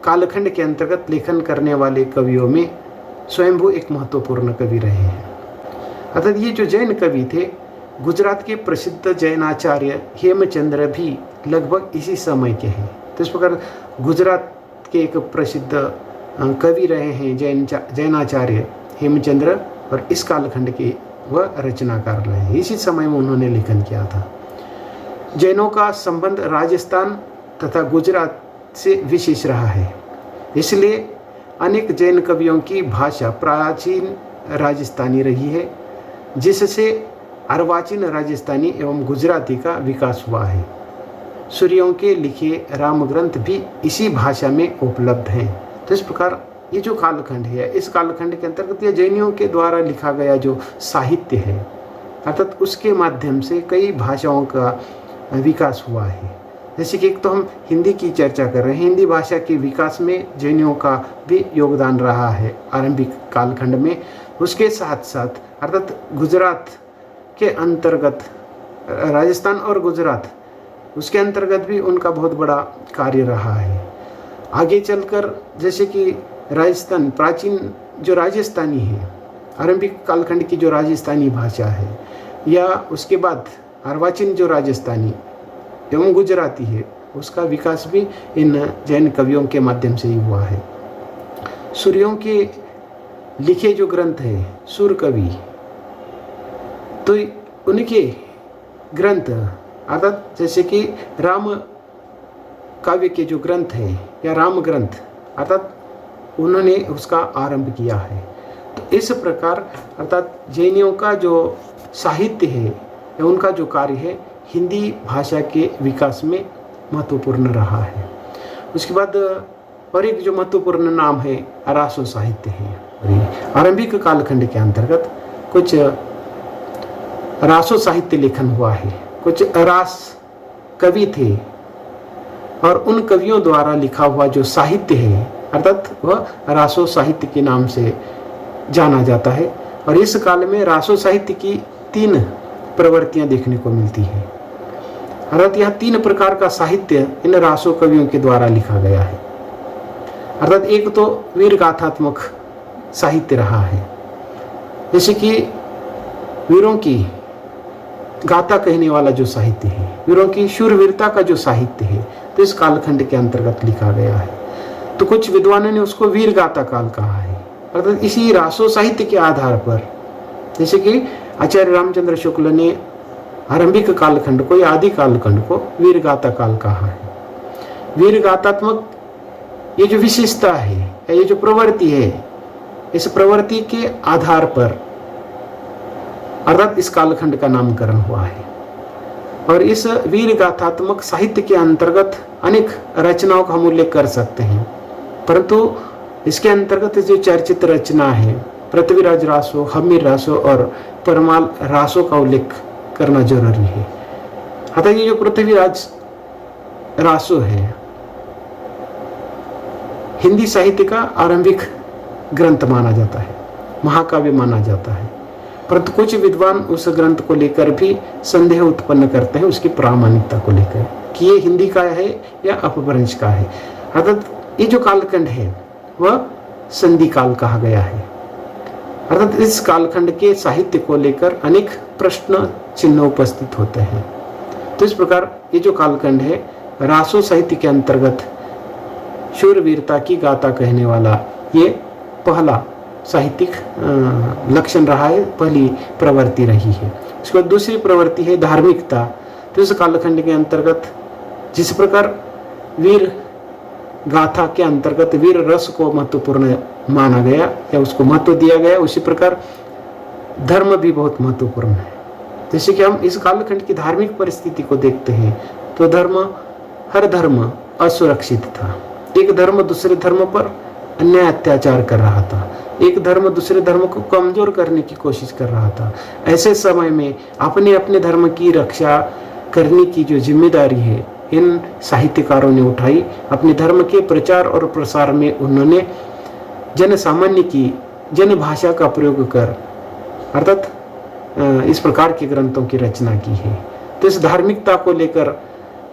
कालखंड के अंतर्गत लेखन करने वाले कवियों में स्वयंभू एक महत्वपूर्ण कवि रहे हैं। अर्थात ये जो जैन कवि थे, गुजरात के प्रसिद्ध जैनाचार्य हेमचंद्र भी लगभग इसी समय के हैं। तो इस प्रकार गुजरात के एक प्रसिद्ध कवि रहे हैं जैनाचार्य हेमचंद्र, और इस कालखंड के वह रचनाकार रहे हैं। इसी समय में उन्होंने लेखन किया था। जैनों का संबंध राजस्थान तथा गुजरात से विशेष रहा है, इसलिए अनेक जैन कवियों की भाषा प्राचीन राजस्थानी रही है, जिससे अर्वाचीन राजस्थानी एवं गुजराती का विकास हुआ है। सूर्यों के लिखे राम ग्रंथ भी इसी भाषा में उपलब्ध हैं। तो इस प्रकार ये जो कालखंड है, इस कालखंड के अंतर्गत ये जैनियों के द्वारा लिखा गया जो साहित्य है, अर्थात उसके माध्यम से कई भाषाओं का विकास हुआ है। जैसे कि एक तो हम हिंदी की चर्चा कर रहे हैं, हिंदी भाषा के विकास में जैनियों का भी योगदान रहा है आरंभिक कालखंड में। उसके साथ साथ अर्थात गुजरात के अंतर्गत, राजस्थान और गुजरात, उसके अंतर्गत भी उनका बहुत बड़ा कार्य रहा है। आगे चलकर जैसे कि राजस्थान, प्राचीन जो राजस्थानी है, आरंभिक कालखंड की जो राजस्थानी भाषा है, या उसके बाद अर्वाचीन जो राजस्थानी एवं गुजराती है, उसका विकास भी इन जैन कवियों के माध्यम से ही हुआ है। सूर्यों के लिखे जो ग्रंथ है सूर कवि, तो उनके ग्रंथ अर्थात जैसे कि राम काव्य के जो ग्रंथ है या राम ग्रंथ, अर्थात उन्होंने उसका आरंभ किया है। तो इस प्रकार अर्थात जैनियों का जो साहित्य है या उनका जो कार्य है, हिंदी भाषा के विकास में महत्वपूर्ण रहा है। उसके बाद और एक जो महत्वपूर्ण नाम है रासो साहित्य है। और ये आरंभिक कालखंड के अंतर्गत कुछ रासो साहित्य लेखन हुआ है। कुछ रास कवि थे और उन कवियों द्वारा लिखा हुआ जो साहित्य है अर्थात वह रासो साहित्य के नाम से जाना जाता है। और इस काल में रासो साहित्य की 3 प्रवृत्तियां देखने को मिलती है। अर्थात यह 3 प्रकार का साहित्य इन रासो कवियों के द्वारा लिखा गया है। अर्थात एक तो वीर गाथात्मक साहित्य रहा है, जैसे कि वीरों की गाथा कहने वाला जो साहित्य है, वीरों की शूरवीरता का जो साहित्य है, तो इस कालखंड के अंतर्गत लिखा गया है। तो कुछ विद्वानों ने उसको वीर गाथा काल कहा है। अर्थात इसी रासो साहित्य के आधार पर, जैसे कि आचार्य रामचंद्र शुक्ल ने आरंभिक कालखंड को या आदि कालखंड को वीर गाथा काल कहा है। वीर गाथात्मक ये जो विशेषता है, ये जो प्रवृत्ति है, इस प्रवृत्ति के आधार पर अर्थात इस कालखंड का नामकरण हुआ है। और इस वीर गाथात्मक साहित्य के अंतर्गत अनेक रचनाओं का हम उल्लेख कर सकते हैं, परंतु इसके अंतर्गत जो चर्चित रचना है पृथ्वीराज रासो, हमीर रासो और परमाल रासो का उल्लेख करना जरूरी है। अतः ये जो पृथ्वीराज रासो है हिंदी साहित्य का आरंभिक ग्रंथ माना जाता है, महाकाव्य माना जाता है, परंतु कुछ विद्वान उस ग्रंथ को लेकर भी संदेह उत्पन्न करते हैं उसकी प्रामाणिकता को लेकर कि ये हिंदी का है या अपभ्रंश का है। अर्थात ये जो कालखंड है वह संधि काल कहा गया है। अर्थात इस कालखंड के साहित्य को लेकर अनेक प्रश्न चिन्ह उपस्थित होते हैं। तो इस प्रकार ये जो कालखंड है रासो साहित्य के अंतर्गत शूरवीरता की गाथा कहने वाला ये पहला साहित्यिक लक्षण रहा है, पहली प्रवृत्ति रही है। उसके बाद दूसरी प्रवृत्ति है धार्मिकता। तो इस कालखंड के अंतर्गत जिस प्रकार वीर गाथा के अंतर्गत वीर रस को महत्वपूर्ण माना गया या उसको महत्व दिया गया, उसी प्रकार धर्म भी बहुत महत्वपूर्ण है। जैसे कि हम इस कालखंड की धार्मिक परिस्थिति को देखते हैं तो हर धर्म असुरक्षित था। एक धर्म दूसरे धर्म पर अन्याय अत्याचार कर रहा था, एक धर्म दूसरे धर्म को कमजोर करने की कोशिश कर रहा था। ऐसे समय में अपने अपने धर्म की रक्षा करने की जो जिम्मेदारी है इन साहित्यकारों ने उठाई। अपने धर्म के प्रचार और प्रसार में उन्होंने जन सामान्य की जन भाषा का प्रयोग कर अर्थात इस प्रकार के ग्रंथों की रचना की है। तो इस धार्मिकता को लेकर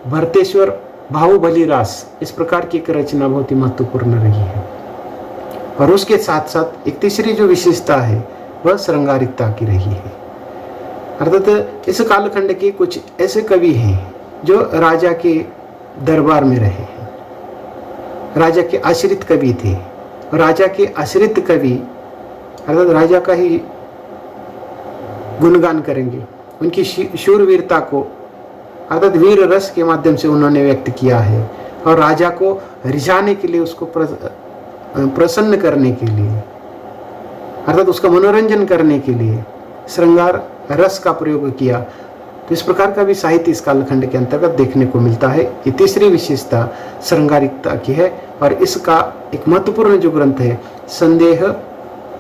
भरतेश्वर बाहुबली रास इस प्रकार की एक रचना बहुत ही महत्वपूर्ण रही है। और उसके साथ साथ एक तीसरी जो विशेषता है वह श्रृंगारिकता की रही है। अर्थात इस कालखंड के कुछ ऐसे कवि हैं जो राजा के दरबार में रहे हैं, राजा के आश्रित कवि थे। राजा के आश्रित कवि अर्थात राजा का ही गुणगान करेंगे, उनकी शूरवीरता को अर्थात वीर रस के माध्यम से उन्होंने व्यक्त किया है। और राजा को रिझाने के लिए, उसको प्रसन्न करने के लिए अर्थात उसका मनोरंजन करने के लिए श्रृंगार रस का प्रयोग किया। तो इस प्रकार का भी साहित्य इस कालखंड के अंतर्गत देखने को मिलता है। ये तीसरी विशेषता श्रृंगारिकता की है। और इसका एक महत्वपूर्ण जो ग्रंथ है संदेह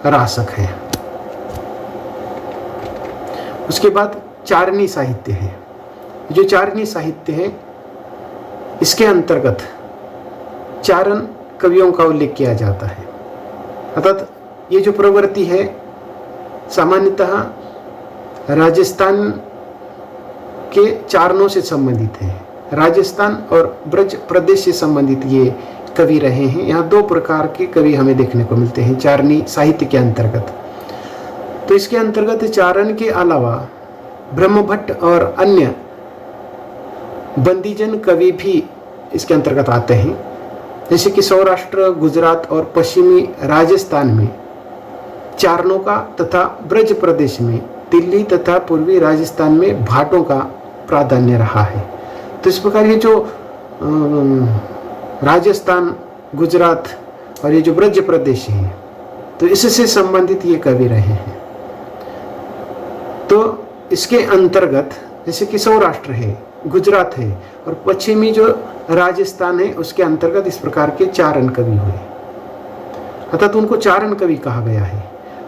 रासक है। उसके बाद चारणी साहित्य है। जो चारणी साहित्य है इसके अंतर्गत चारण कवियों का उल्लेख किया जाता है। अर्थात ये जो प्रवृत्ति है सामान्यतः राजस्थान के चारणों से संबंधित है। राजस्थान और ब्रज प्रदेश से संबंधित ये कवि रहे हैं। यहाँ 2 प्रकार के कवि हमें देखने को मिलते हैं चारणी साहित्य के अंतर्गत। तो इसके अंतर्गत चारण के अलावा ब्रह्मभट्ट और अन्य बंदीजन कवि भी इसके अंतर्गत आते हैं। जैसे कि सौराष्ट्र, गुजरात और पश्चिमी राजस्थान में चारणों का तथा ब्रज प्रदेश में दिल्ली तथा पूर्वी राजस्थान में भाटों का प्राधान्य रहा है। तो इस प्रकार ये जो राजस्थान, गुजरात और ये जो ब्रज प्रदेश है तो इससे संबंधित ये कवि रहे हैं। तो इसके अंतर्गत जैसे कि सौराष्ट्र है, गुजरात है और पश्चिमी जो राजस्थान है उसके अंतर्गत इस प्रकार के चारण कवि हुए, अर्थात उनको चारण कवि कहा गया है।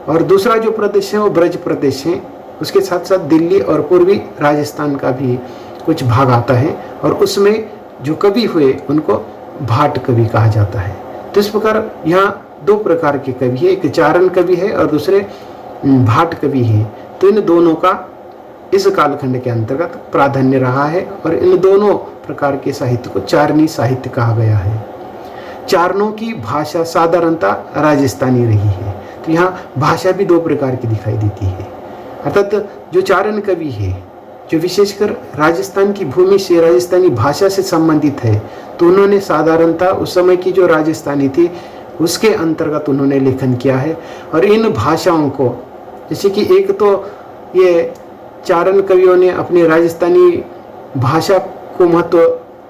और दूसरा जो प्रदेश है वो ब्रज प्रदेश है, उसके साथ साथ दिल्ली और पूर्वी राजस्थान का भी कुछ भाग आता है और उसमें जो कवि हुए उनको भाट कवि कहा जाता है। तो इस प्रकार यहाँ दो प्रकार के कवि है, एक चारण कवि है और दूसरे भाट कवि है। तो इन दोनों का इस कालखंड के अंतर्गत प्राधान्य रहा है और इन दोनों प्रकार के साहित्य को चारणी साहित्य कहा गया है। चारणों की भाषा साधारणतः राजस्थानी रही है। तो यहाँ भाषा भी दो प्रकार की दिखाई देती है, अर्थात जो चारण कवि है जो विशेषकर राजस्थान की भूमि से राजस्थानी भाषा से संबंधित है, तो उन्होंने साधारणतः उस समय की जो राजस्थानी थी उसके अंतर्गत उन्होंने लेखन किया है। और इन भाषाओं को, जैसे कि एक तो ये चारण कवियों ने अपनी राजस्थानी भाषा को महत्व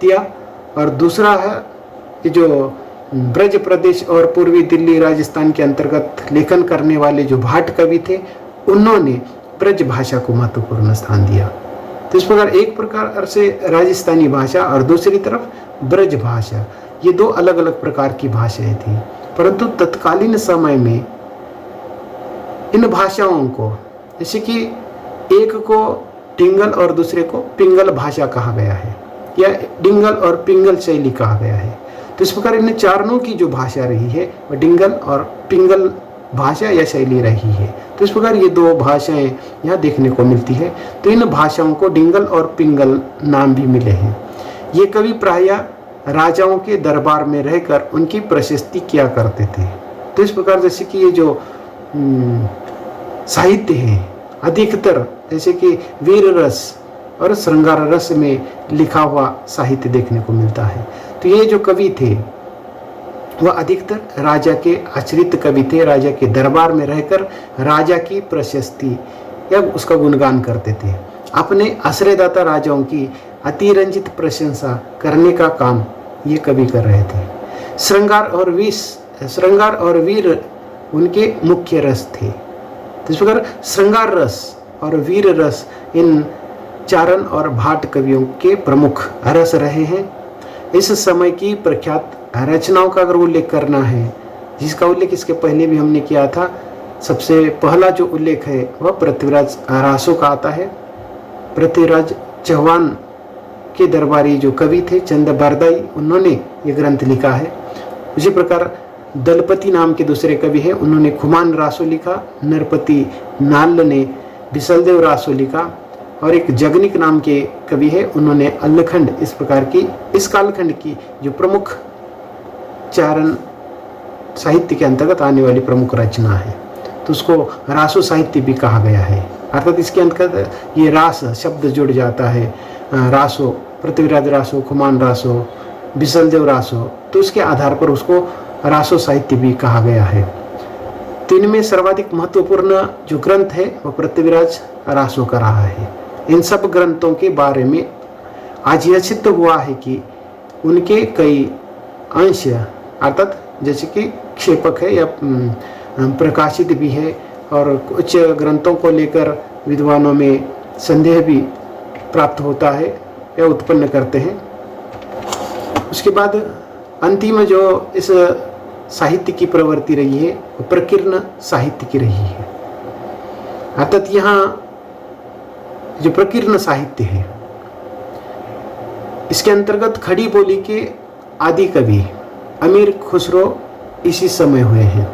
दिया और दूसरा है कि जो ब्रज प्रदेश और पूर्वी दिल्ली राजस्थान के अंतर्गत लेखन करने वाले जो भाट कवि थे उन्होंने ब्रज भाषा को महत्वपूर्ण स्थान दिया। तो इस प्रकार एक प्रकार से राजस्थानी भाषा और दूसरी तरफ ब्रज भाषा, ये दो अलग अलग प्रकार की भाषाएं थी। परंतु तत्कालीन समय में इन भाषाओं को, जैसे कि एक को डिंगल और दूसरे को पिंगल भाषा कहा गया है या डिंगल और पिंगल शैली कहा गया है। तो इस प्रकार इन चारणों की जो भाषा रही है वह डिंगल और पिंगल भाषा या शैली रही है। तो इस प्रकार ये दो भाषाएं यहाँ देखने को मिलती है। तो इन भाषाओं को डिंगल और पिंगल नाम भी मिले हैं। ये कवि प्रायः राजाओं के दरबार में रहकर उनकी प्रशस्ति किया करते थे। तो इस प्रकार जैसे कि ये जो साहित्य है अधिकतर जैसे कि वीर रस और श्रृंगार रस में लिखा हुआ साहित्य देखने को मिलता है। तो ये जो कवि थे वह अधिकतर राजा के आश्रित कवि थे, राजा के दरबार में रहकर राजा की प्रशस्ति या उसका गुणगान करते थे। अपने आश्रयदाता राजाओं की अतिरंजित प्रशंसा करने का काम ये कवि कर रहे थे। श्रृंगार और वीर उनके मुख्य रस थे। तो इस प्रकार श्रृंगार रस और वीर रस इन चारण और भाट कवियों के प्रमुख रस रहे हैं। इस समय की प्रख्यात रचनाओं का अगर उल्लेख करना है, जिसका उल्लेख इसके पहले भी हमने किया था, सबसे पहला जो उल्लेख है वह पृथ्वीराज रासो का आता है। पृथ्वीराज चौहान के दरबारी जो कवि थे चंद बरदाई, उन्होंने ये ग्रंथ लिखा है। उसी प्रकार दलपति नाम के दूसरे कवि हैं, उन्होंने खुमान रासो लिखा। नरपति नाल ने बिसलदेव रासो लिखा और एक जगनिक नाम के कवि है, उन्होंने अल्लखंड। इस प्रकार की इस कालखंड की जो प्रमुख चारण साहित्य के अंतर्गत आने वाली प्रमुख रचना है, तो उसको रासो साहित्य भी कहा गया है। अर्थात इसके अंतर्गत ये रास शब्द जुड़ जाता है, रासो, पृथ्वीराज रासो, खुमान रासो, बिसलदेव रासो, तो उसके आधार पर उसको रासो साहित्य भी कहा गया है। तो इनमें सर्वाधिक महत्वपूर्ण जो ग्रंथ है वह पृथ्वीराज रासो का रहा है। इन सब ग्रंथों के बारे में आज यह सिद्ध हुआ है कि उनके कई अंश अर्थात जैसे कि क्षेपक है या प्रकाशित भी है और कुछ ग्रंथों को लेकर विद्वानों में संदेह भी प्राप्त होता है या उत्पन्न करते हैं। उसके बाद अंतिम जो इस साहित्य की प्रवृत्ति रही है वो प्रकीर्ण साहित्य की रही है। अर्थात यहाँ जो प्रकीर्ण साहित्य है इसके अंतर्गत खड़ी बोली के आदि कवि अमीर खुसरो इसी समय हुए हैं,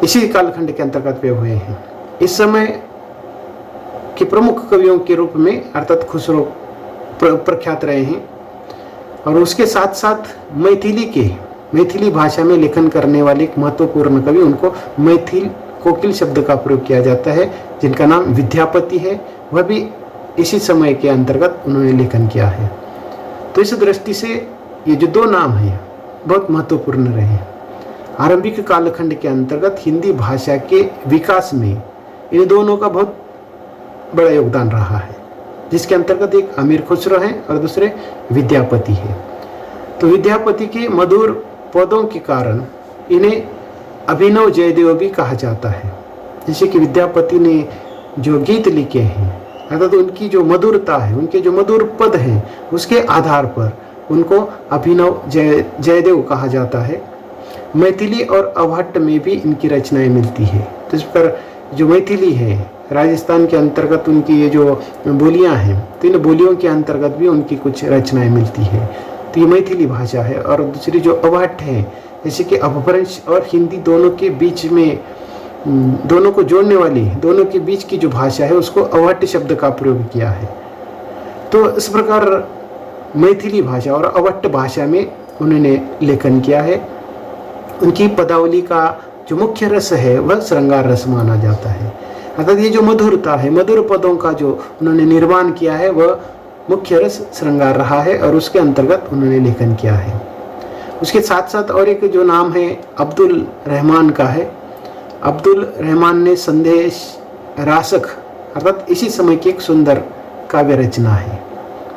इसी कालखंड के अंतर्गत वे हुए हैं। इस समय के प्रमुख कवियों के रूप में अर्थात खुसरो प्रख्यात रहे हैं और उसके साथ साथ मैथिली भाषा में लेखन करने वाले एक महत्वपूर्ण कवि, उनको मैथिल कोकिल शब्द का प्रयोग किया जाता है, जिनका नाम विद्यापति है, वह भी इसी समय के अंतर्गत उन्होंने लेखन किया है। तो इस दृष्टि से ये जो दो नाम हैं बहुत महत्वपूर्ण रहे। आरंभिक कालखंड के अंतर्गत हिंदी भाषा के विकास में इन दोनों का बहुत बड़ा योगदान रहा है, जिसके अंतर्गत एक अमीर खुसरो है और दूसरे विद्यापति है। तो विद्यापति के मधुर पदों के कारण इन्हें अभिनव जयदेव भी कहा जाता है। जैसे कि विद्यापति ने जो गीत लिखे हैं अर्थात उनकी जो मधुरता है, उनके जो मधुर पद हैं, उसके आधार पर उनको अभिनव जयदेव कहा जाता है। मैथिली और अवहट्ट में भी इनकी रचनाएं मिलती है। तो इस पर जो मैथिली है, राजस्थान के अंतर्गत उनकी ये जो बोलियां हैं, तो इन बोलियों के अंतर्गत भी उनकी कुछ रचनाएं मिलती है। तो ये मैथिली भाषा है। और दूसरी जो अवहट्ट है, जैसे कि अपभ्रंश और हिंदी दोनों के बीच में, दोनों को जोड़ने वाली, दोनों के बीच की जो भाषा है, उसको अवहट्ट शब्द का प्रयोग किया है। तो इस प्रकार मैथिली भाषा और अवहट्ट भाषा में उन्होंने लेखन किया है। उनकी पदावली का जो मुख्य रस है वह श्रृंगार रस माना जाता है। अर्थात ये जो मधुरता है, मधुर पदों का जो उन्होंने निर्माण किया है, वह मुख्य रस श्रृंगार रहा है और उसके अंतर्गत उन्होंने लेखन किया है। उसके साथ साथ और एक जो नाम है अब्दुल रहमान का है। अब्दुल रहमान ने संदेश रासक अर्थात इसी समय की एक सुंदर काव्य रचना है।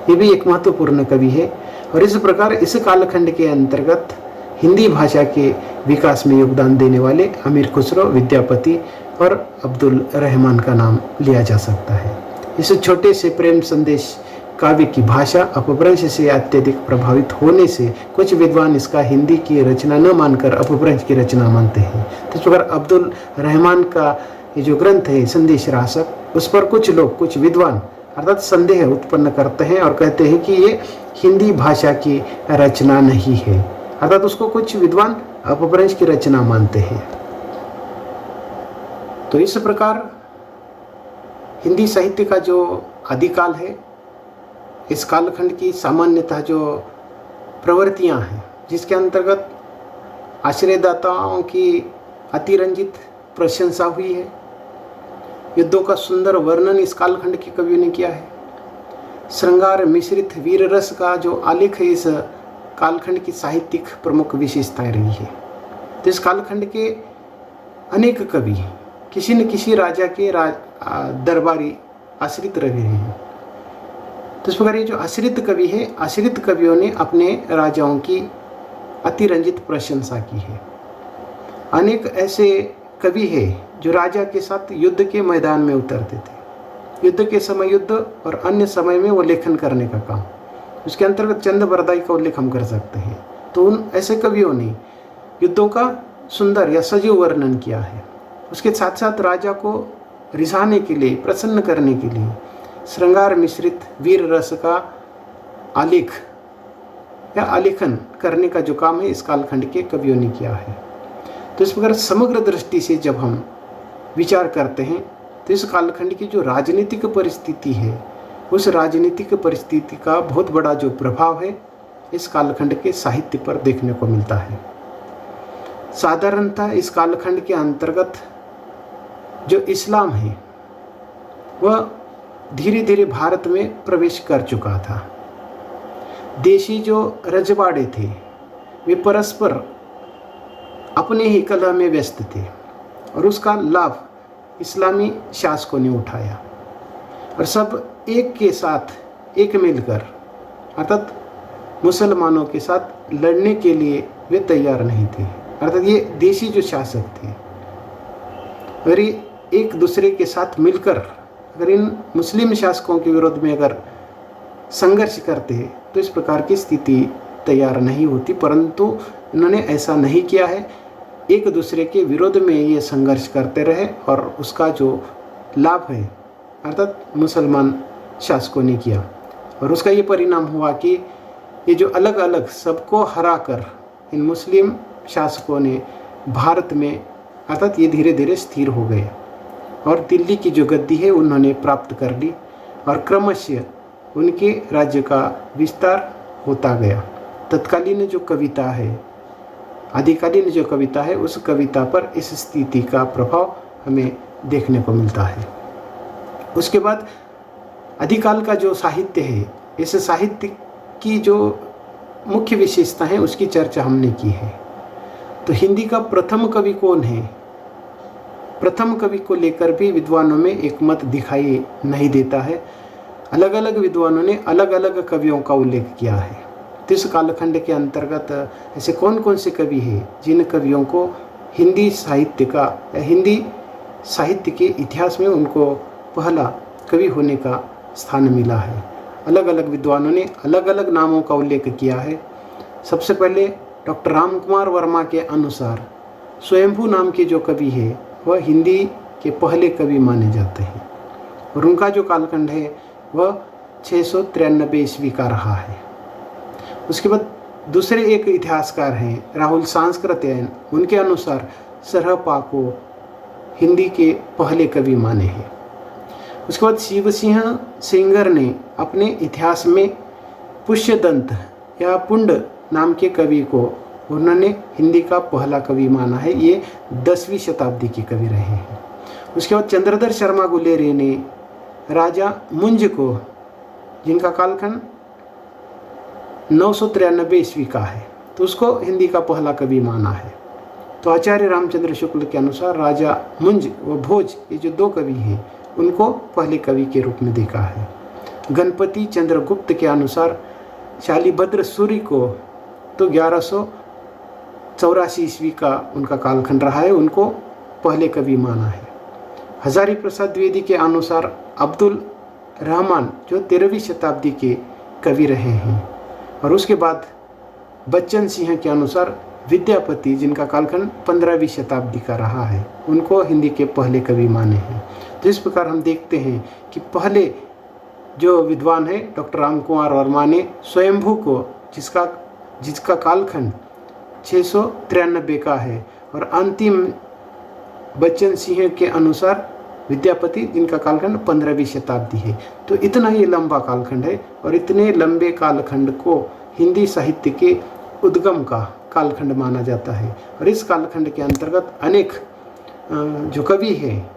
ये भी एक महत्वपूर्ण कवि है। और इस प्रकार इस कालखंड के अंतर्गत हिंदी भाषा के विकास में योगदान देने वाले अमीर खुसरो, विद्यापति और अब्दुल रहमान का नाम लिया जा सकता है। इस छोटे से प्रेम संदेश काव्य की भाषा अपभ्रंश से अत्यधिक प्रभावित होने से कुछ विद्वान इसका हिंदी की रचना न मानकर अपभ्रंश की रचना मानते हैं। तो इस प्रकार अब्दुल रहमान का ये जो ग्रंथ है संदेश रासक, उस पर कुछ लोग, कुछ विद्वान अर्थात संदेह उत्पन्न करते हैं और कहते हैं कि ये हिंदी भाषा की रचना नहीं है। अर्थात उसको कुछ विद्वान अपभ्रंश की रचना मानते हैं। तो इस प्रकार हिंदी साहित्य का जो आदिकाल है, इस कालखंड की सामान्यतः जो प्रवृत्तियां हैं, जिसके अंतर्गत आश्रयदाताओं की अतिरंजित प्रशंसा हुई है, युद्धों का सुंदर वर्णन इस कालखंड के कवियों ने किया है, श्रृंगार मिश्रित वीर रस का जो आलेख है इस कालखंड की साहित्यिक प्रमुख विशेषताएं रही है। तो इस कालखंड के अनेक कवि किसी न किसी राजा के दरबारी आश्रित रहे हैं। तो इस प्रकार ये जो आश्रित कवि है, आश्रित कवियों ने अपने राजाओं की अतिरंजित प्रशंसा की है। अनेक ऐसे कवि हैं जो राजा के साथ युद्ध के मैदान में उतरते थे। युद्ध के समय युद्ध और अन्य समय में वो लेखन करने का काम, उसके अंतर्गत चंद बरदाई का उल्लेख हम कर सकते हैं। तो उन ऐसे कवियों ने युद्धों का सुंदर या सजीव वर्णन किया है। उसके साथ साथ राजा को रिझाने के लिए, प्रसन्न करने के लिए श्रृंगार मिश्रित वीर रस का आलेख या आलेखन करने का जो काम है इस कालखंड के कवियों ने किया है। तो इस प्रकार समग्र दृष्टि से जब हम विचार करते हैं तो इस कालखंड की जो राजनीतिक परिस्थिति है, उस राजनीतिक परिस्थिति का बहुत बड़ा जो प्रभाव है इस कालखंड के साहित्य पर देखने को मिलता है। साधारणतः इस कालखंड के अंतर्गत जो इस्लाम है वह धीरे धीरे भारत में प्रवेश कर चुका था। देशी जो रजवाड़े थे वे परस्पर अपने ही कलह में व्यस्त थे और उसका लाभ इस्लामी शासकों ने उठाया और सब एक के साथ एक मिलकर अर्थात मुसलमानों के साथ लड़ने के लिए वे तैयार नहीं थे। अर्थात ये देशी जो शासक थे और ये एक दूसरे के साथ मिलकर अगर इन मुस्लिम शासकों के विरोध में अगर संघर्ष करते हैं तो इस प्रकार की स्थिति तैयार नहीं होती, परंतु इन्होंने ऐसा नहीं किया है। एक दूसरे के विरोध में ये संघर्ष करते रहे और उसका जो लाभ है अर्थात मुसलमान शासकों ने किया और उसका ये परिणाम हुआ कि ये जो अलग अलग सबको हराकर इन मुस्लिम शासकों ने भारत में अर्थात ये धीरे धीरे स्थिर हो गए और दिल्ली की जो गद्दी है उन्होंने प्राप्त कर ली और क्रमशः उनके राज्य का विस्तार होता गया। तत्कालीन जो कविता है, आदिकालीन जो कविता है, उस कविता पर इस स्थिति का प्रभाव हमें देखने को मिलता है। उसके बाद आदिकाल का जो साहित्य है, इस साहित्य की जो मुख्य विशेषता है उसकी चर्चा हमने की है। तो हिंदी का प्रथम कवि कौन है? प्रथम कवि को लेकर भी विद्वानों में एक मत दिखाई नहीं देता है। अलग अलग विद्वानों ने अलग अलग कवियों का उल्लेख किया है। तो इस कालखंड के अंतर्गत ऐसे कौन कौन से कवि हैं जिन कवियों को हिंदी साहित्य का या हिंदी साहित्य के इतिहास में उनको पहला कवि होने का स्थान मिला है। अलग अलग विद्वानों ने अलग अलग नामों का उल्लेख किया है। सबसे पहले डॉक्टर रामकुमार वर्मा के अनुसार स्वयंभू नाम के जो कवि है वह हिंदी के पहले कवि माने जाते हैं और उनका जो कालखंड है वह 693 ईस्वी का रहा है। उसके बाद दूसरे एक इतिहासकार हैं राहुल सांस्कृत्यायन, उनके अनुसार सरहपा को हिंदी के पहले कवि माने हैं। उसके बाद शिव सिंह सेंगर ने अपने इतिहास में पुष्यदंत या पुंड नाम के कवि को उन्होंने हिंदी का पहला कवि माना है। ये 10वीं शताब्दी के कवि रहे हैं। उसके बाद चंद्रधर शर्मा गुलेरिया ने राजा मुंज को, जिनका कालखंड 993 ईस्वी का है, तो उसको हिंदी का पहला कवि माना है। तो आचार्य रामचंद्र शुक्ल के अनुसार राजा मुंज व भोज, ये जो 2 कवि हैं, उनको पहले कवि के रूप में देखा है। गणपति चंद्रगुप्त के अनुसार शालिभद्र सूर्य को तो 1184 ईस्वी का उनका कालखंड रहा है, उनको पहले कवि माना है। हजारी प्रसाद द्विवेदी के अनुसार अब्दुल रहमान जो 13वीं शताब्दी के कवि रहे हैं और उसके बाद बच्चन सिंह के अनुसार विद्यापति, जिनका कालखंड 15वीं शताब्दी का रहा है, उनको हिंदी के पहले कवि माने हैं। तो इस प्रकार हम देखते हैं कि पहले जो विद्वान है डॉक्टर रामकुमार वर्मा ने स्वयंभू को, जिसका कालखंड 693 का है, और अंतिम बच्चन सिंह के अनुसार विद्यापति, जिनका कालखंड 15वीं शताब्दी है। तो इतना ही लंबा कालखंड है और इतने लंबे कालखंड को हिंदी साहित्य के उद्गम का कालखंड माना जाता है। और इस कालखंड के अंतर्गत अनेक जो कवि हैं,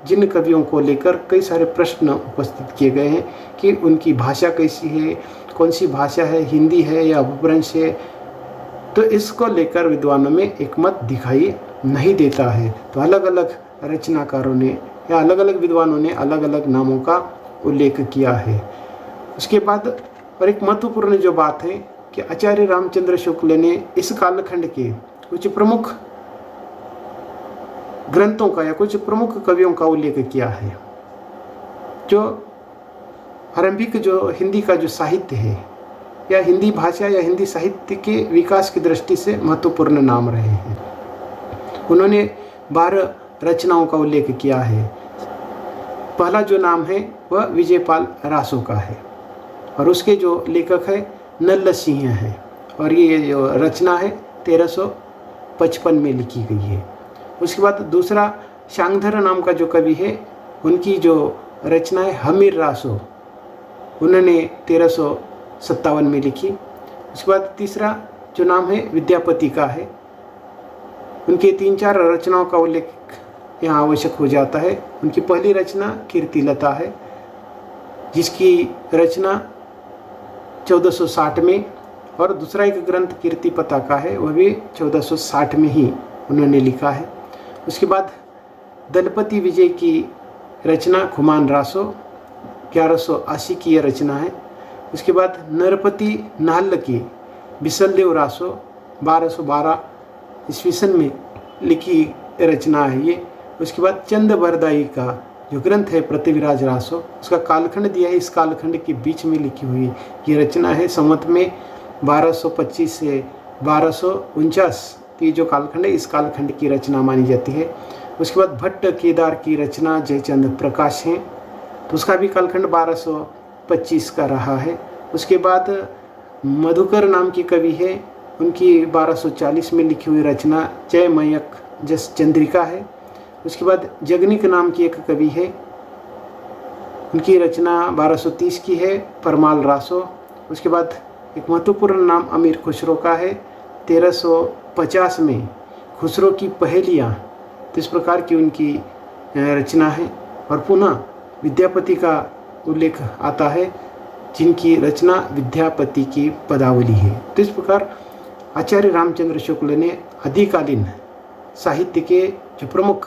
जिन कवियों को लेकर कई सारे प्रश्न उपस्थित किए गए हैं कि उनकी भाषा कैसी है, कौन सी भाषा है, हिंदी है या अपभ्रंश है, तो इसको लेकर विद्वानों में एक मत दिखाई नहीं देता है। तो अलग अलग रचनाकारों ने या अलग अलग विद्वानों ने अलग अलग नामों का उल्लेख किया है। उसके बाद और एक महत्वपूर्ण जो बात है कि आचार्य रामचंद्र शुक्ल ने इस कालखंड के कुछ प्रमुख ग्रंथों का या कुछ प्रमुख कवियों का उल्लेख किया है, जो आरंभिक जो हिंदी का जो साहित्य है या हिंदी भाषा या हिंदी साहित्य के विकास की दृष्टि से महत्वपूर्ण नाम रहे हैं। उन्होंने 12 रचनाओं का उल्लेख किया है। पहला जो नाम है वह विजयपाल रासो का है और उसके जो लेखक है नल्ल सिंह है और ये जो रचना है 1355 में लिखी गई है। उसके बाद दूसरा शांगधर नाम का जो कवि है, उनकी जो रचना है हमीर रासो, उन्होंने 1357 में लिखी। उसके बाद तीसरा जो नाम है विद्यापति का है, उनके 3-4 रचनाओं का उल्लेख यहाँ आवश्यक हो जाता है। उनकी पहली रचना कीर्तिलता है, जिसकी रचना 1460 में, और दूसरा एक ग्रंथ कीर्ति पताका है, वह भी 1460 में ही उन्होंने लिखा है। उसके बाद दलपति विजय की रचना खुमान रासो 1180 की यह रचना है। उसके बाद नरपति नाहल्ल की बिसलदेव रासो 1212 ईस्वीसन में लिखी रचना है ये। उसके बाद चंद बरदाई का जो ग्रंथ है पृथ्वीराज रासो, उसका कालखंड दिया है, इस कालखंड के बीच में लिखी हुई ये रचना है। संवत में 1225 से 1249 की जो कालखंड है, इस कालखंड की रचना मानी जाती है। उसके बाद भट्ट केदार की रचना जयचंद प्रकाश है, तो उसका भी कालखंड 1225 का रहा है। उसके बाद मधुकर नाम की कवि है, उनकी 1240 में लिखी हुई रचना जय मयक जस चंद्रिका है। उसके बाद जगनिक नाम की एक कवि है, उनकी रचना 1230 की है, परमाल रासो। उसके बाद एक महत्वपूर्ण नाम अमीर खुसरो का है, 1350 में खुसरो की पहेलियाँ, तो इस प्रकार की उनकी रचना है। और पुनः विद्यापति का उल्लेख आता है, जिनकी रचना विद्यापति की पदावली है। तो इस प्रकार आचार्य रामचंद्र शुक्ल ने आदिकालीन साहित्य के जो प्रमुख